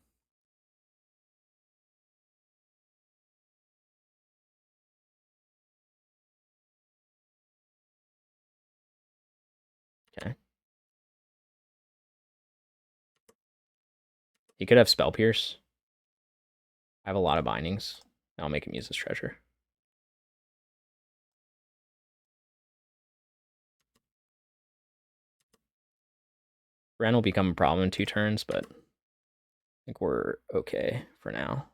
Okay. He could have Spell Pierce. I have a lot of bindings. I'll make him use his treasure. Ren will become a problem in 2 turns, but I think we're okay for now.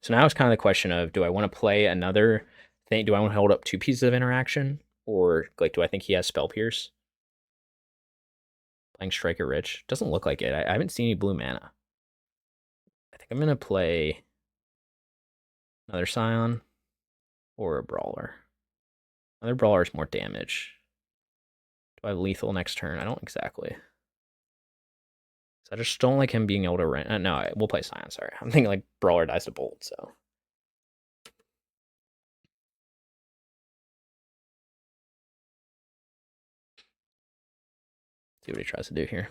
So now it's kind of the question of, do I want to play another thing? Do I want to hold up 2 pieces of interaction? Or, like, do I think he has Spell Pierce? Playing Striker Rich. Doesn't look like it. I haven't seen any blue mana. I think I'm going to play another Scion or a Brawler. Another Brawler is more damage. Do I have lethal next turn? I don't exactly. So I just don't like him being able to run. No, we'll play Scion, sorry. I'm thinking like Brawler dies to Bolt, so. See what he tries to do here.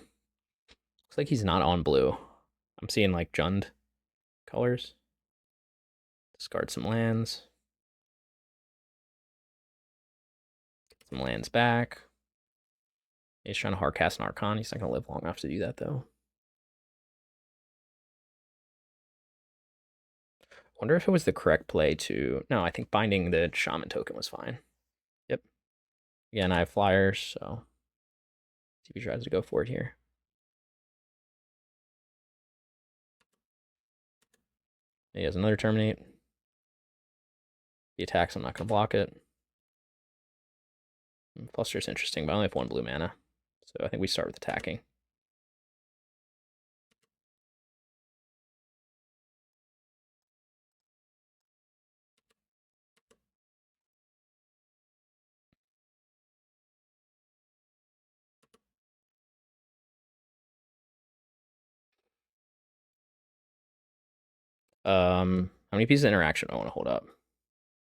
Looks like he's not on blue. I'm seeing like Jund colors. Discard some lands. Get some lands back. He's trying to hardcast an Archon. He's not going to live long enough to do that, though. Wonder if it was the correct play to... No, I think binding the Shaman token was fine. Yep. Again, I have flyers, so... See if he tries to go for it here. He has another Terminate. He attacks, I'm not going to block it. Fluster's interesting, but I only have 1 blue mana. So I think we start with attacking. How many pieces of interaction do I want to hold up? I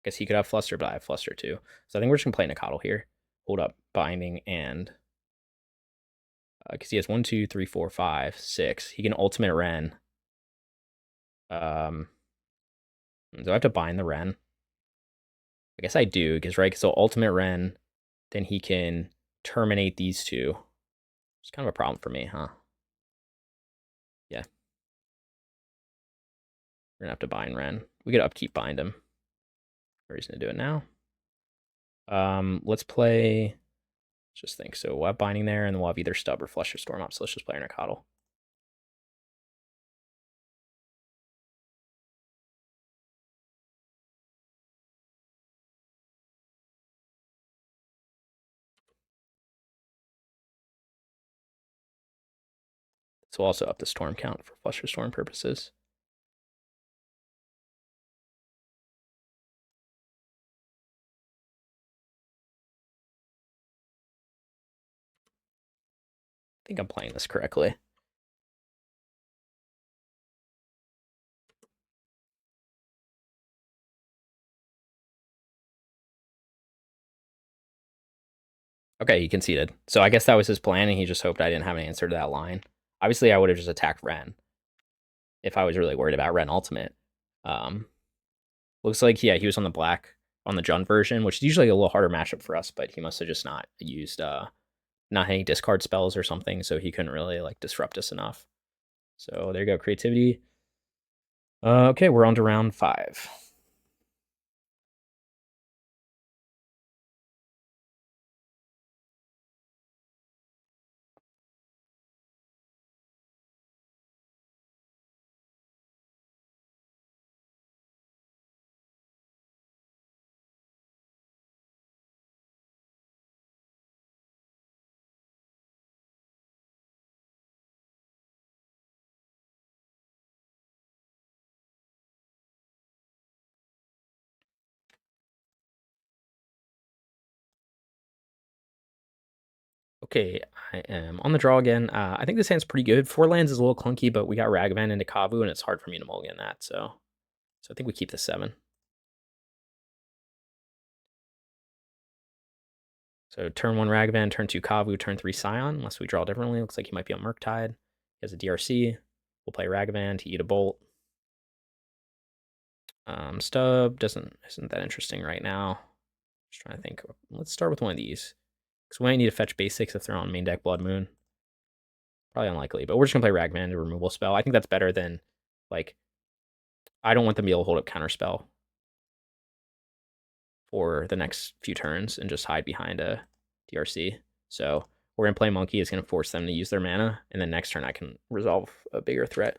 guess he could have Fluster, but I have Fluster too. So I think we're just going to play Nacatl here. Hold up Binding and... Because he has 1, 2, 3, 4, 5, 6. He can ultimate Ren. Do I have to bind the Ren? I guess I do, because right, so ultimate Ren, then he can terminate these 2. It's kind of a problem for me, huh? Yeah. We're gonna have to bind Ren. We could upkeep bind him. No reason to do it now. Let's play. Let's just think. So we'll have binding there, and then we'll have either Stub or Flusterstorm up. So let's just play our Nacatl. So we'll also up the storm count for Flusterstorm purposes. I think I'm playing this correctly. Okay, he conceded. So I guess that was his plan, and he just hoped I didn't have an answer to that line. Obviously, I would have just attacked Ren if I was really worried about Ren Ultimate. Looks like, yeah, he was on the black, on the Jund version, which is usually a little harder matchup for us, but he must have just not used, not any discard spells or something, so he couldn't really, like, disrupt us enough. So there you go, creativity. Okay, we're on to round 5. Okay, I am on the draw again. I think this hand's pretty good. 4 lands is a little clunky, but we got Ragavan into Kavu, and it's hard for me to mulligan that, so I think we keep the 7. So turn 1 Ragavan, turn 2 Kavu, turn 3 Scion, unless we draw differently. Looks like he might be on Murktide. He has a DRC. We'll play Ragavan to eat a Bolt. Stub isn't that interesting right now. Just trying to think. Let's start with one of these. Because we might need to fetch basics if they're on main deck Blood Moon. Probably unlikely, but we're just gonna play Ragavan, a removal spell. I think that's better than, like, I don't want them to be able to hold up counterspell for the next few turns and just hide behind a DRC. So we're gonna play Monkey. It's gonna force them to use their mana, and then next turn I can resolve a bigger threat.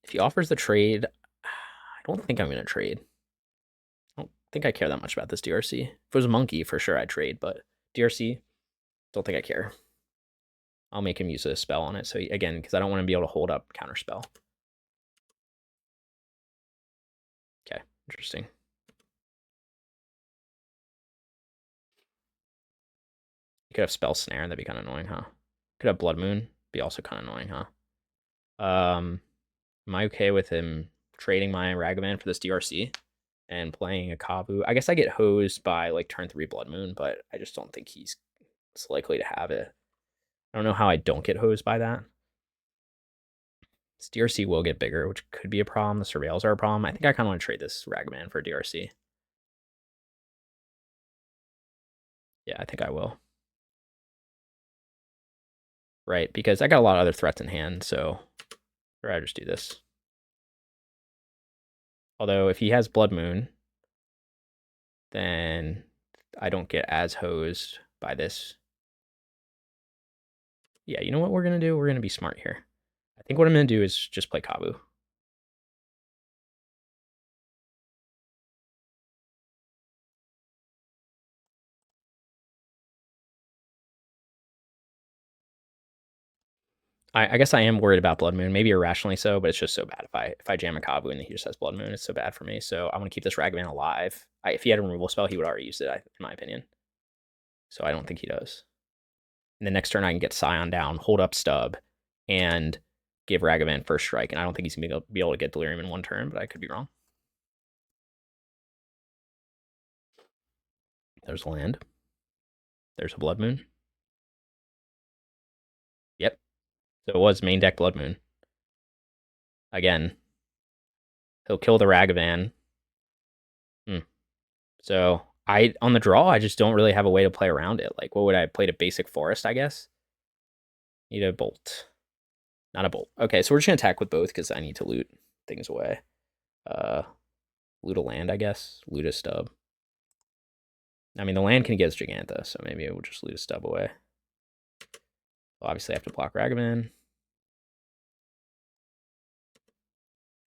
If he offers the trade, I don't think I'm gonna trade. I don't think I care that much about this DRC. If it was Monkey, for sure I'd trade, but DRC, don't think I care. I'll make him use a spell on it. So again, because I don't want to be able to hold up counterspell. Okay, interesting. You could have Spell Snare, that'd be kind of annoying, huh? Could have Blood Moon, be also kind of annoying, huh? Am I okay with him trading my Ragavan for this DRC and playing a Kavu? I guess I get hosed by like turn 3 Blood Moon, but I just don't think he's likely to have it. I don't know how I don't get hosed by that. This DRC will get bigger, which could be a problem. The Surveils are a problem. I think I kind of want to trade this Ragavan for a DRC. Yeah, I think I will. Right, because I got a lot of other threats in hand, so I'd rather just do this. Although if he has Blood Moon, then I don't get as hosed by this. Yeah, you know what we're going to do? We're going to be smart here. I think what I'm going to do is just play Kavu. I guess I am worried about Blood Moon, maybe irrationally so, but it's just so bad. If I jam a Kavu and he just has Blood Moon, it's so bad for me. So I want to keep this Ragavan alive. If he had a removal spell, he would already use it, in my opinion. So I don't think he does. And the next turn I can get Scion down, hold up Stub, and give Ragavan first strike. And I don't think he's going to be able to get Delirium in one turn, but I could be wrong. There's a land. There's a Blood Moon. Yep. So it was main deck Blood Moon. Again, he'll kill the Ragavan. So on the draw, I just don't really have a way to play around it. Like, what would I play? A basic forest, I guess? Need a bolt. Not a bolt. Okay, so we're just gonna attack with both because I need to loot things away. Loot a land, I guess. Loot a stub. I mean, the land can get us Jegantha, so maybe we'll just loot a stub away. We'll obviously have to block Ragavan.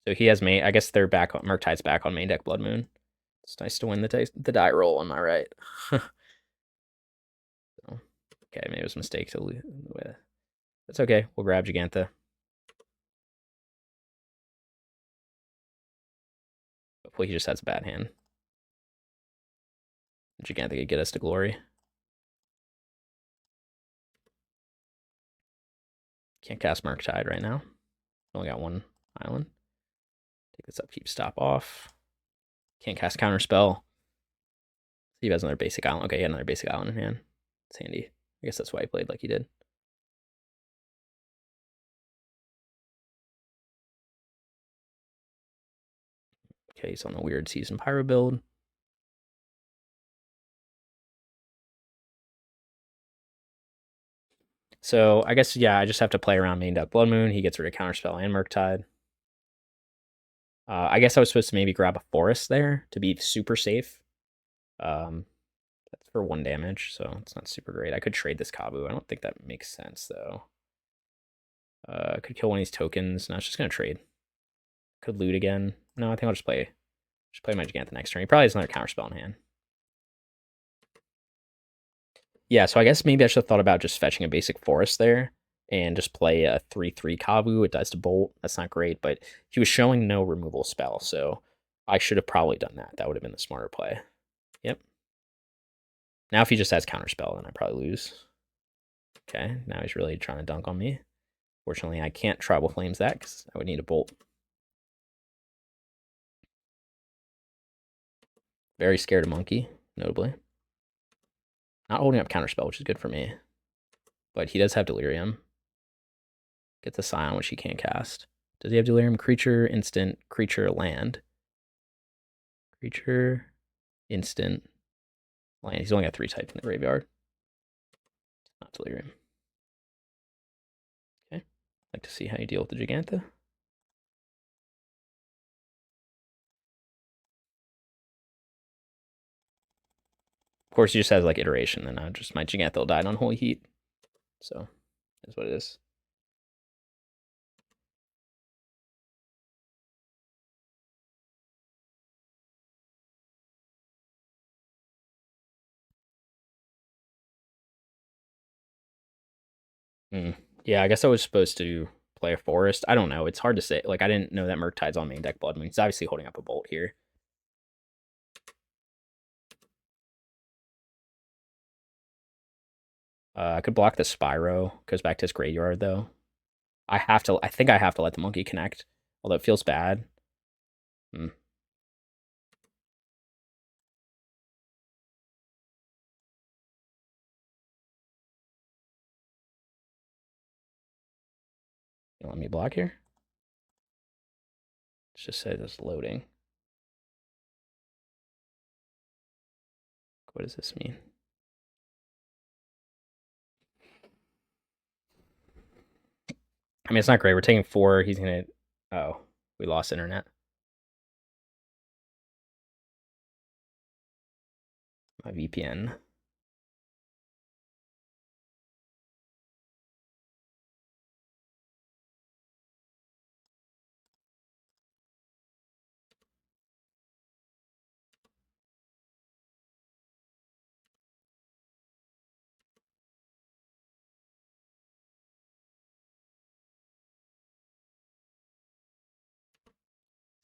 So he has main. I guess they're back on Murktide's back on main deck Blood Moon. It's nice to win the die roll. Am I right? So, okay, maybe it was a mistake to loot. That's okay. We'll grab Jegantha. Hopefully he just has a bad hand. Jegantha could get us to glory. Can't cast Murktide right now. Only got one island. Take this upkeep, stop off. Can't cast Counterspell. He has another basic island. Okay, he had another basic island in hand. It's handy. I guess that's why he played like he did. Okay, he's on the weird Season Pyro build. So I guess, yeah, I just have to play around main deck Blood Moon. He gets rid of Counterspell and Murktide. I guess I was supposed to maybe grab a Forest there to be super safe. That's for 1 damage, so it's not super great. I could trade this Kavu. I don't think that makes sense, though. I could kill one of these tokens. No, it's just going to trade. Could loot again. No, I think I'll just play my Jegantha next turn. He probably has another Counterspell in hand. Yeah, so I guess maybe I should have thought about just fetching a basic forest there and just play a 3/3 Kavu. It dies to bolt. That's not great, but he was showing no removal spell, so I should have probably done that. That would have been the smarter play. Yep. Now if he just has Counterspell, then I probably lose. Okay, now he's really trying to dunk on me. Fortunately, I can't Tribal Flames that because I would need a bolt. Very scared of Monkey, notably. Not holding up Counterspell, which is good for me. But he does have Delirium. Get the Scion, which he can't cast. Does he have Delirium? Creature, instant, creature, land. Creature, instant, land. He's only got 3 types in the graveyard. Not Delirium. Okay. Like to see how you deal with the Jegantha. Of course, he just has like iteration, then my Jegantha will die on Holy Heat. So that's what it is. Yeah, I guess I was supposed to play a forest. I don't know. It's hard to say. Like, I didn't know that Murktide's on main deck Blood Moon. He's obviously holding up a Bolt here. I could block the Spyro. Goes back to his graveyard, though. I think I have to let the monkey connect. Although it feels bad. Hmm. You let me block here? Let's just say it's loading. What does this mean? I mean, it's not great. We're taking 4. He's going to... Oh, we lost internet. My VPN.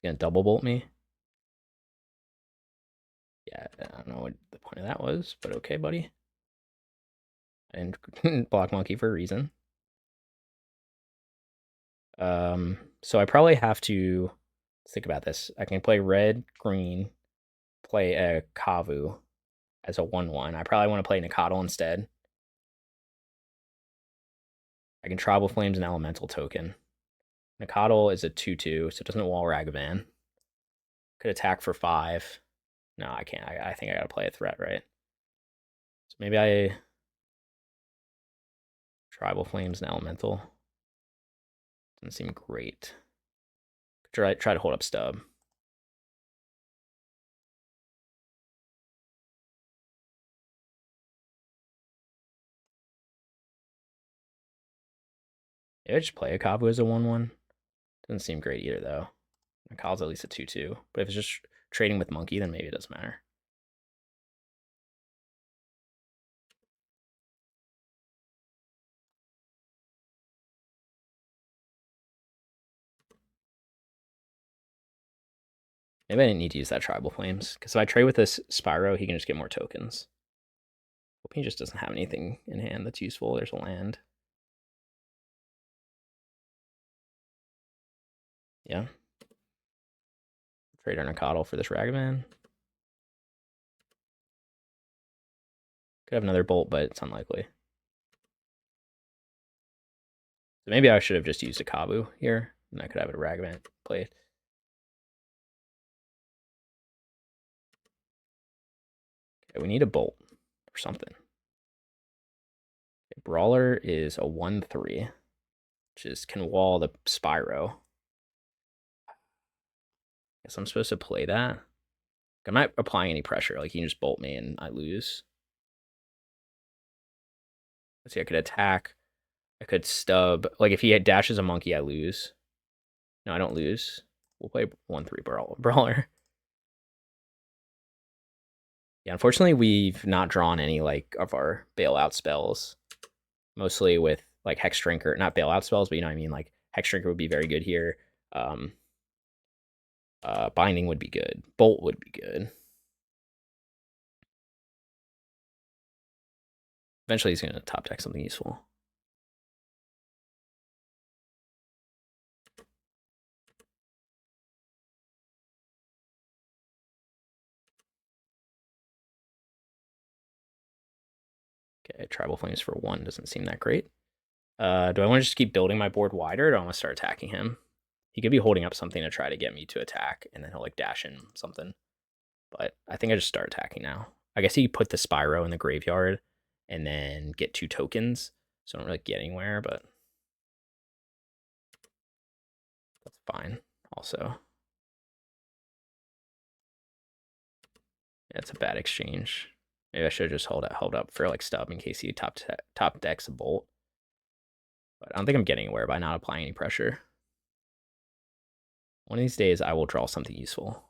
He's going to double bolt me. Yeah, I don't know what the point of that was, but okay, buddy. I didn't block monkey for a reason. So I probably have to think about this. I can play red, green, play a Kavu as a 1/1. I probably want to play Nacatl instead. I can Tribal Flames an elemental token. Nacatl is a 2/2, so it doesn't wall Ragavan. Could attack for 5. No, I can't. I think I gotta play a threat, right? So maybe I Tribal Flames an elemental. Doesn't seem great. Try to hold up Stub. Maybe I just play a Kavu as a 1/1. Doesn't seem great either, though. Kyle's at least a 2/2. But if it's just trading with Monkey, then maybe it doesn't matter. Maybe I didn't need to use that Tribal Flames. Because if I trade with this Spyro, he can just get more tokens. Hope he just doesn't have anything in hand that's useful. There's a land. Yeah. Trade our Nacatl for this Ragavan. Could have another Bolt, but it's unlikely. So maybe I should have just used a Kavu here, and I could have a Ragavan played. Okay, we need a Bolt or something. Okay, Brawler is a 1/3, which is can wall the Spyro. Guess I'm supposed to play that. I'm not applying any pressure. Like, you can just bolt me and I lose. Let's see, I could attack. I could stub. Like, if he dashes a monkey, I lose. No, I don't lose. We'll play 1/3 Brawler. Yeah, unfortunately, we've not drawn any, like, of our bailout spells. Mostly with, like, Hexdrinker. Not bailout spells, but you know what I mean? Like, Hexdrinker would be very good here. Binding would be good. Bolt would be good. Eventually, he's going to top deck something useful. Okay, Tribal Flames for 1 doesn't seem that great. Do I want to just keep building my board wider, or do I want to start attacking him? He could be holding up something to try to get me to attack, and then he'll like dash in something. But I think I just start attacking now. I guess he put the Spyro in the graveyard and then get 2 tokens. So I don't really get anywhere, but that's fine also. Yeah, it's a bad exchange. Maybe I should have just held up for like stub in case he top decks a bolt. But I don't think I'm getting anywhere by not applying any pressure. One of these days I will draw something useful.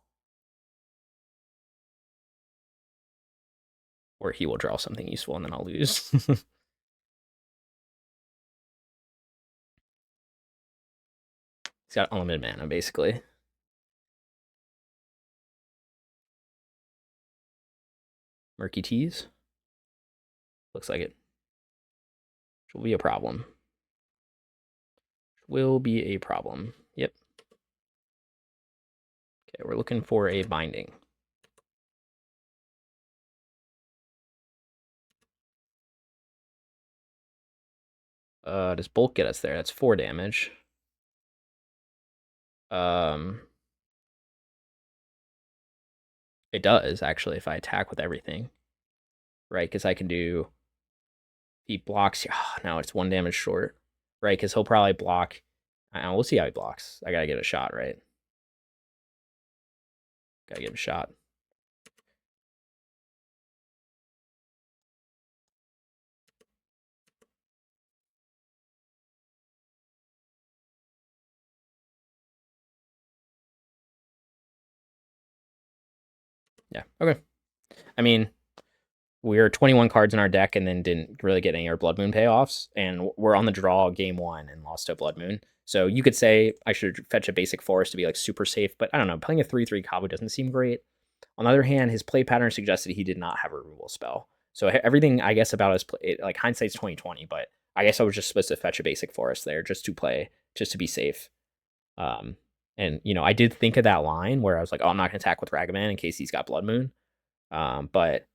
Or he will draw something useful and then I'll lose. He's got unlimited mana, basically. Murky Tease. Looks like it. Which will be a problem. Will be a problem. Yep. Okay, we're looking for a binding. Does Bulk get us there? That's 4 damage. It does, actually, if I attack with everything. Right, because I can do... He blocks... Oh, no, it's 1 damage short. Right, because he'll probably block... we'll see how he blocks. I gotta give it a shot, right? Gotta give it a shot. Yeah, okay. I mean, we're 21 cards in our deck and then didn't really get any of our Blood Moon payoffs, and we're on the draw game 1 and lost to Blood Moon. So you could say I should fetch a basic forest to be like super safe, but I don't know. Playing a 3/3 Kavu doesn't seem great. On the other hand, his play pattern suggested he did not have a removal spell. So everything I guess about his play, like hindsight's 2020, but I guess I was just supposed to fetch a basic forest there just to play, just to be safe. And you know, I did think of that line where I was like, oh, I'm not gonna attack with Ragavan in case he's got Blood Moon. But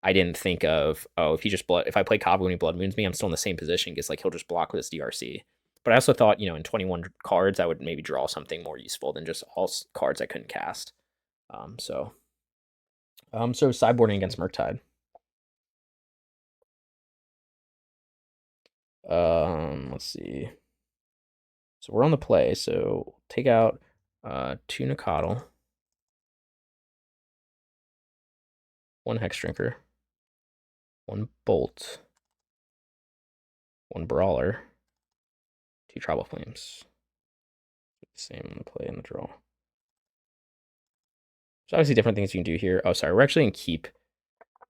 I didn't think of, oh, if I play Kavu and he Blood Moons me, I'm still in the same position because like he'll just block with his DRC. But I also thought, you know, in 21 cards, I would maybe draw something more useful than just all cards I couldn't cast. So sideboarding against Murktide. Let's see. So we're on the play. So take out 2 Nacatl, 1 Hexdrinker, 1 Bolt, 1 Brawler, 2 Tribal Flames. Same on the play and the draw. There's obviously different things you can do here. Oh, sorry. We're actually going to keep...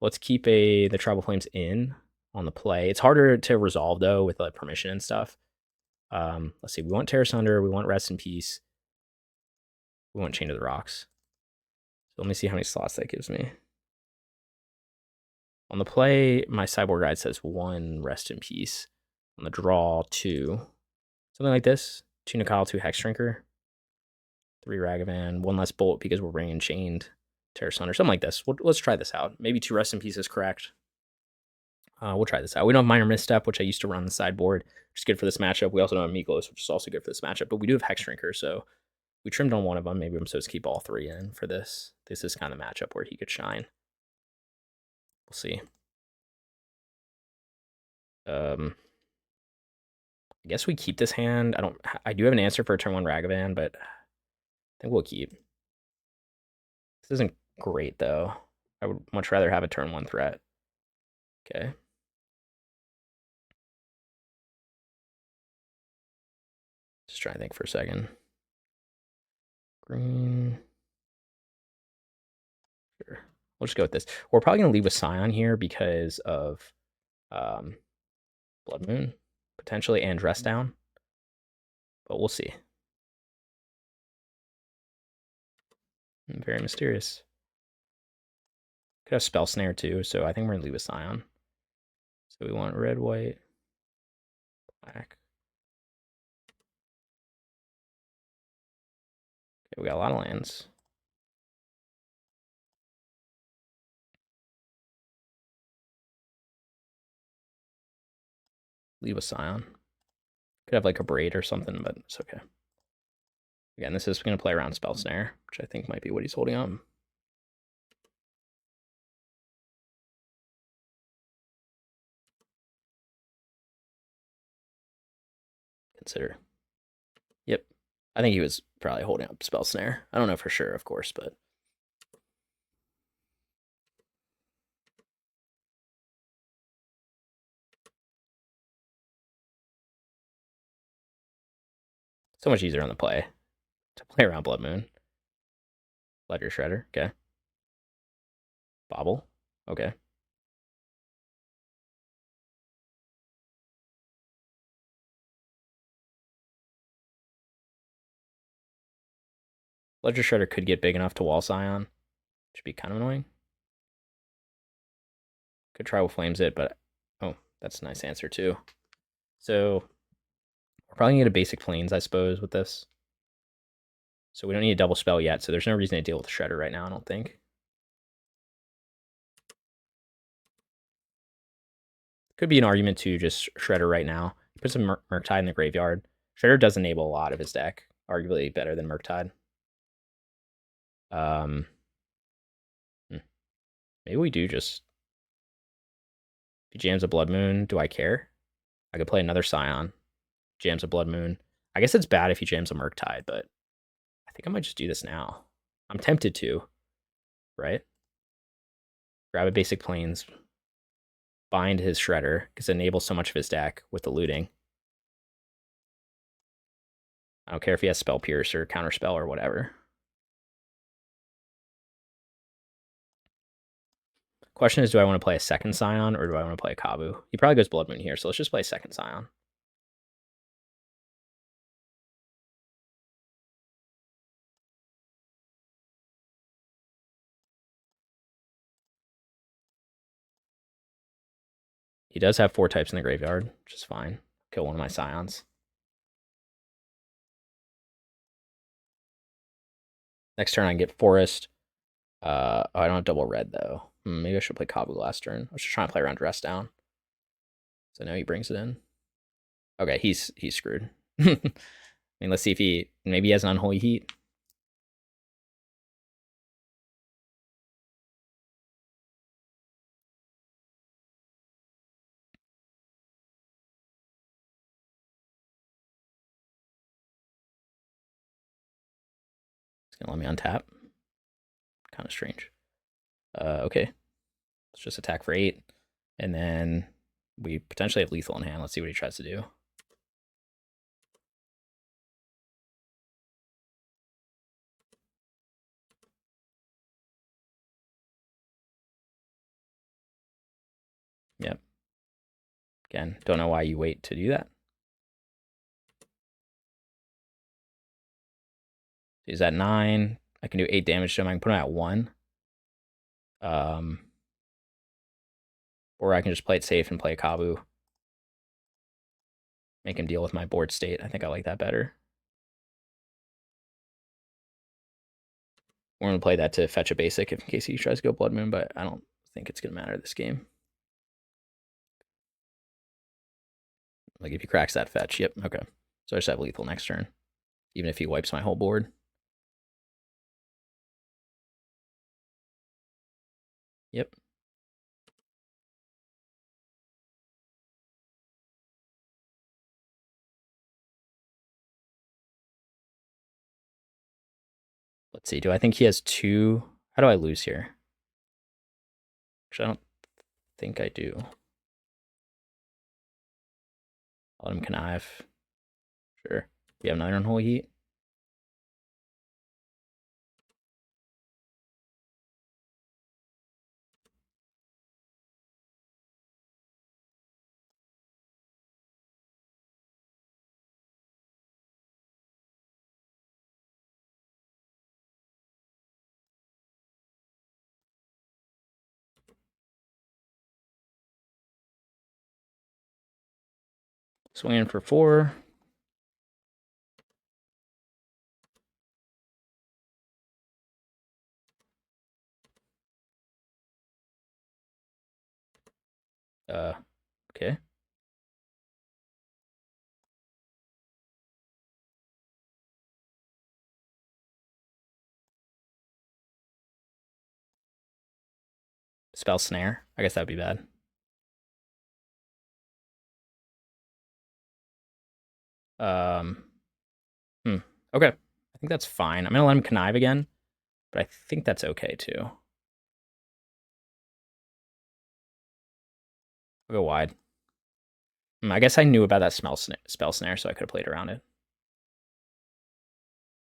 Let's keep the Tribal Flames in on the play. It's harder to resolve, though, with like permission and stuff. Let's see. We want Tear Asunder. We want Rest in Peace. We want Chain to the Rocks. So let me see how many slots that gives me. On the play, my sideboard guide says 1 Rest in Peace. On the draw, 2. Something like this. 2 Nacatl, 2 Hexdrinker. 3 Ragavan, 1 less Bolt because we're bringing Chained, Tear Asunder, something like this. Let's try this out. Maybe 2 Rest in Peace is correct. We'll try this out. We don't have Minor Misstep, which I used to run on the sideboard, which is good for this matchup. We also don't have Miklos, which is also good for this matchup, but we do have Hexdrinker, so we trimmed on one of them. Maybe I'm supposed to keep all 3 in for this. This is kind of the matchup where he could shine. We'll see. I guess we keep this hand. I do have an answer for turn 1 Ragavan, but I think we'll keep. This isn't great, though. I would much rather have a turn 1 threat. Okay. Just trying to think for a second. Green. Sure. We'll just go with this. We're probably going to leave with Scion here because of Blood Moon, potentially, and Dress Down. But we'll see. Very mysterious. Could have Spell Snare too, so I think we're going to leave with Scion. So we want red, white, black. Okay, we got a lot of lands. Leave a Scion. Could have like a braid or something, but it's okay. Again, this is going to play around Spell Snare, which I think might be what he's holding on. Consider. Yep. I think he was probably holding up Spell Snare. I don't know for sure, of course, but. So much easier on the play to play around Blood Moon. Ledger Shredder, okay. Bobble, okay. Ledger Shredder could get big enough to wall Scion. Should be kind of annoying. Could try with Flames it, but oh, that's a nice answer too. So we're probably gonna get a basic Plains, I suppose, with this. So we don't need a double spell yet, so there's no reason to deal with the Shredder right now, I don't think. Could be an argument to just Shredder right now. Put some Murktide in the graveyard. Shredder does enable a lot of his deck, arguably better than Murktide. Maybe we do just... If he jams a Blood Moon, do I care? I could play another Scion. Jams a Blood Moon. I guess it's bad if he jams a Murktide, but I think I might just do this now. I'm tempted to, right? Grab a basic Plains. Bind his Shredder, because it enables so much of his deck with the looting. I don't care if he has Spell Pierce or Counterspell or whatever. Question is, do I want to play a second Scion or do I want to play a Kavu? He probably goes Blood Moon here, so let's just play a second Scion. He does have 4 types in the graveyard, which is fine. Kill one of my Scions. Next turn I can get Forest. Oh, I don't have double red though. Maybe I should play Kavu last turn. I was just trying to play around Dress Down. So now he brings it in. Okay, he's screwed. I mean, let's see if maybe he has an Unholy Heat. It's gonna let me untap. Kind of strange. Okay. Let's just attack for 8. And then we potentially have lethal in hand. Let's see what he tries to do. Yep. Again, don't know why you wait to do that. He's at 9. I can do 8 damage to him. I can put him at 1. Or I can just play it safe and play a Kavu. Make him deal with my board state. I think I like that better. We're going to play that to fetch a basic in case he tries to go Blood Moon, but I don't think it's going to matter this game. Like if he cracks that fetch, yep, okay. So I just have lethal next turn, even if he wipes my whole board. Yep. Let's see, do I think he has 2? How do I lose here? Actually, I don't think I do. I'll let him connive. Sure. We have another Unholy Heat. Swinging for 4. Okay. Spell Snare. I guess that'd be bad. Um, Okay. I think that's fine. I'm gonna let him connive again, but I think that's okay too. I'll go wide. I guess I knew about that spell snare, so I could have played around it.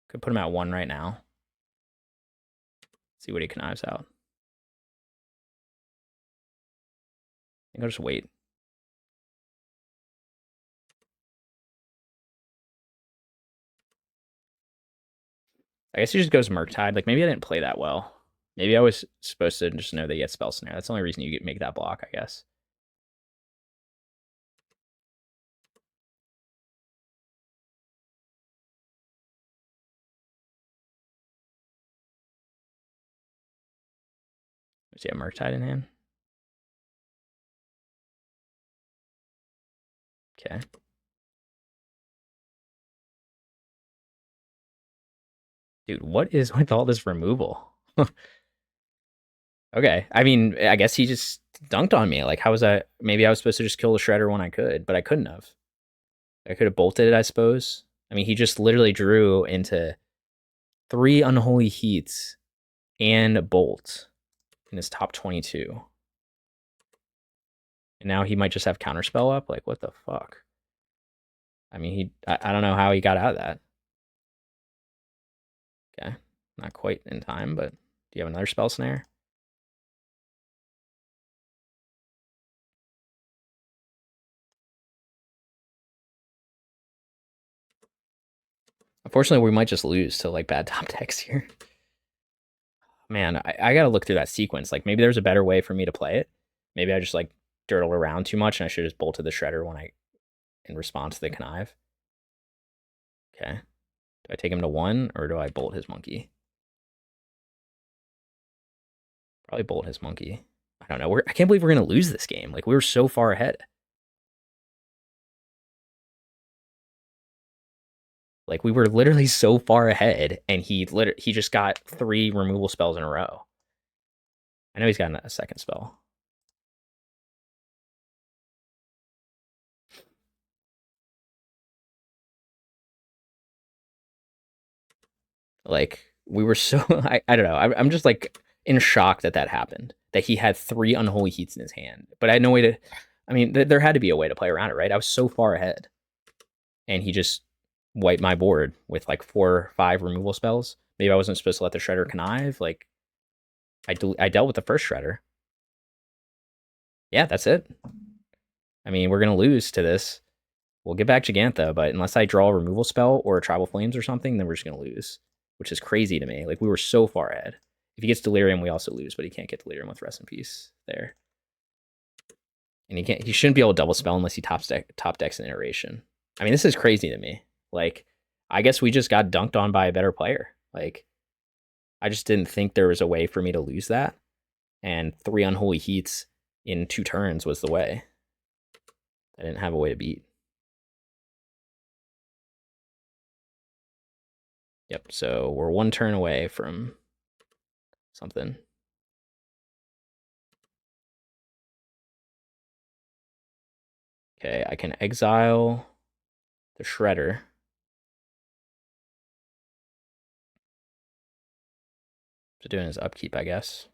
Could put him at 1 right now. See what he connives out. I think I'll just wait. I guess he just goes Murktide. Like, maybe I didn't play that well. Maybe I was supposed to just know that he had Spell Snare. That's the only reason you make that block, I guess. Does he have Murktide in hand? Okay. Dude, what is with all this removal? Okay. I mean, I guess he just dunked on me. Like, how was I? Maybe I was supposed to just kill the Shredder when I could, but I couldn't have. I could have bolted it, I suppose. I mean, he just literally drew into 3 Unholy Heats and Bolt in his top 22. And now he might just have Counterspell up? Like, what the fuck? I mean, I don't know how he got out of that. Okay. Not quite in time, but do you have another Spell Snare? Unfortunately, we might just lose to like bad top decks here. Man, I gotta look through that sequence. Like, maybe there's a better way for me to play it. Maybe I just like dirtled around too much and I should have just bolted the Shredder when in response to the connive. Okay. Do I take him to 1 or do I bolt his monkey? Probably bolt his monkey. I don't know. I can't believe we're gonna lose this game. Like, we were so far ahead. Like, we were literally so far ahead, and he just got 3 removal spells in a row. I know he's got a second spell. Like, we were so I don't know. I'm just like in shock that happened. That he had 3 Unholy Heats in his hand, but I had no way to. I mean, there had to be a way to play around it, right? I was so far ahead, and he just wiped my board with like 4 or 5 removal spells. Maybe I wasn't supposed to let the Shredder connive. Like, I dealt with the first Shredder. Yeah, that's it. I mean, we're gonna lose to this. We'll get back Jegantha, but unless I draw a removal spell or a Tribal Flames or something, then we're just gonna lose, which is crazy to me. Like, we were so far ahead. If he gets Delirium, we also lose, but he can't get Delirium with Rest in Peace there. And he shouldn't be able to double spell unless he top decks an iteration. I mean, this is crazy to me. Like, I guess we just got dunked on by a better player. Like, I just didn't think there was a way for me to lose that. And 3 Unholy Heats in 2 turns was the way. I didn't have a way to beat. Yep, so we're 1 turn away from something. Okay, I can exile the Shredder. To doing his upkeep, I guess.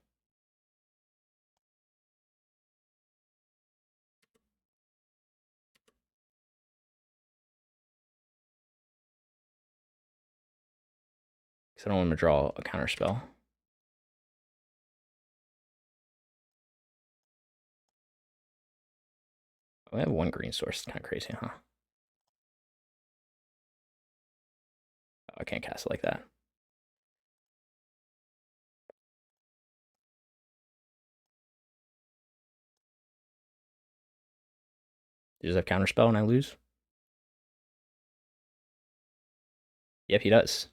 Because I don't want him to draw a counter spell. Oh, I have 1 green source. It's kind of crazy, huh? Oh, I can't cast it like that. Does he have counterspell and I lose? Yep, he does.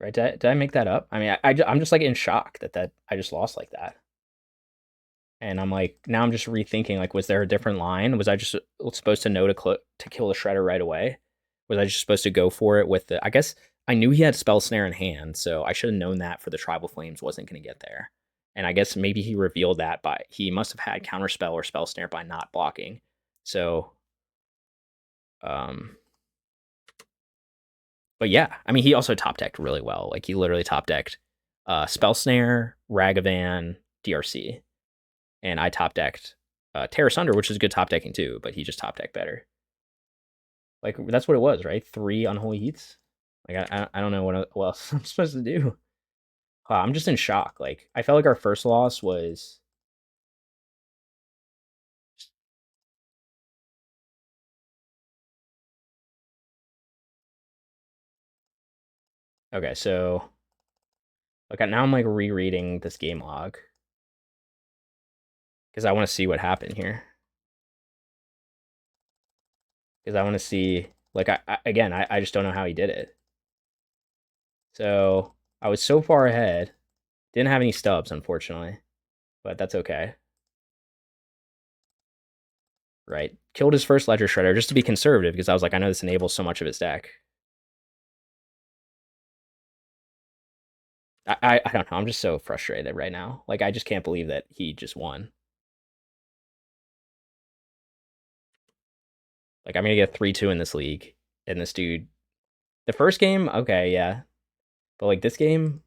Right? Did I make that up? I mean, I'm just like in shock that I just lost like that. And I'm like, now I'm just rethinking, like, was there a different line? Was I just supposed to know to kill the Shredder right away? Was I just supposed to go for it with the? I guess I knew he had Spell Snare in hand, so I should have known that for the Tribal Flames wasn't going to get there. And I guess maybe he revealed that by he must have had Counterspell or Spell Snare by not blocking. So, um, but yeah, I mean, he also top decked really well. Like he literally top decked Spell Snare, Ragavan, DRC, and I top decked Tear Asunder, which is good top decking too, but he just top decked better. Like that's what it was, right? 3 Unholy Heats. Like I don't know what else I'm supposed to do. Wow, I'm just in shock. Like I felt like our first loss was. Okay, so like now I'm like rereading this game log because I want to see what happened here. Because I want to see, like, again, I just don't know how he did it. So I was so far ahead, didn't have any stubs, unfortunately, but that's okay. Right, killed his first Ledger Shredder just to be conservative because I was like, I know this enables so much of his deck. I don't know. I'm just so frustrated right now. Like I just can't believe that he just won. Like I'm gonna get 3-2 in this league, and this dude. The first game, okay, yeah, but like this game,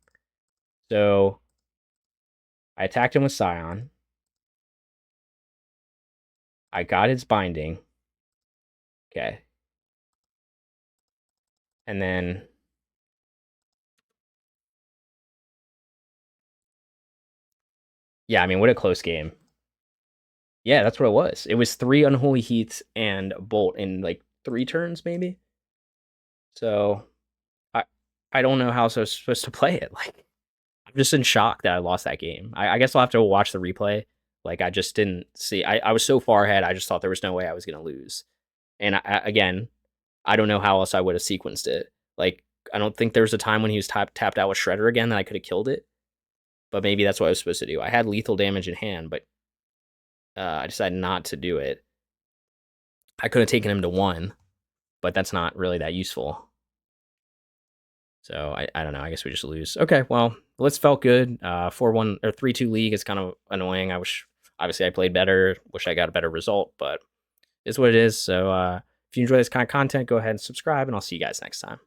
so I attacked him with Scion. I got his binding. Okay, and then yeah, I mean, what a close game. Yeah, that's what it was. It was 3 Unholy Heats and Bolt in like 3 turns, maybe. So I I don't know how I was supposed to play it. Like I'm just in shock that I lost that game. I guess I'll have to watch the replay. Like I just didn't see. I was so far ahead. I just thought there was no way I was gonna lose. And again, I don't know how else I would have sequenced it. Like I don't think there was a time when he was tapped out with Shredder again that I could have killed it. But maybe that's what I was supposed to do. I had lethal damage in hand, but I decided not to do it. I could have taken him to 1, but that's not really that useful. So I don't know. I guess we just lose. Okay, well, Blitz felt good. 4-1 or 3-2 league is kind of annoying. I wish obviously I played better. Wish I got a better result, but it's what it is. So if you enjoy this kind of content, go ahead and subscribe, and I'll see you guys next time.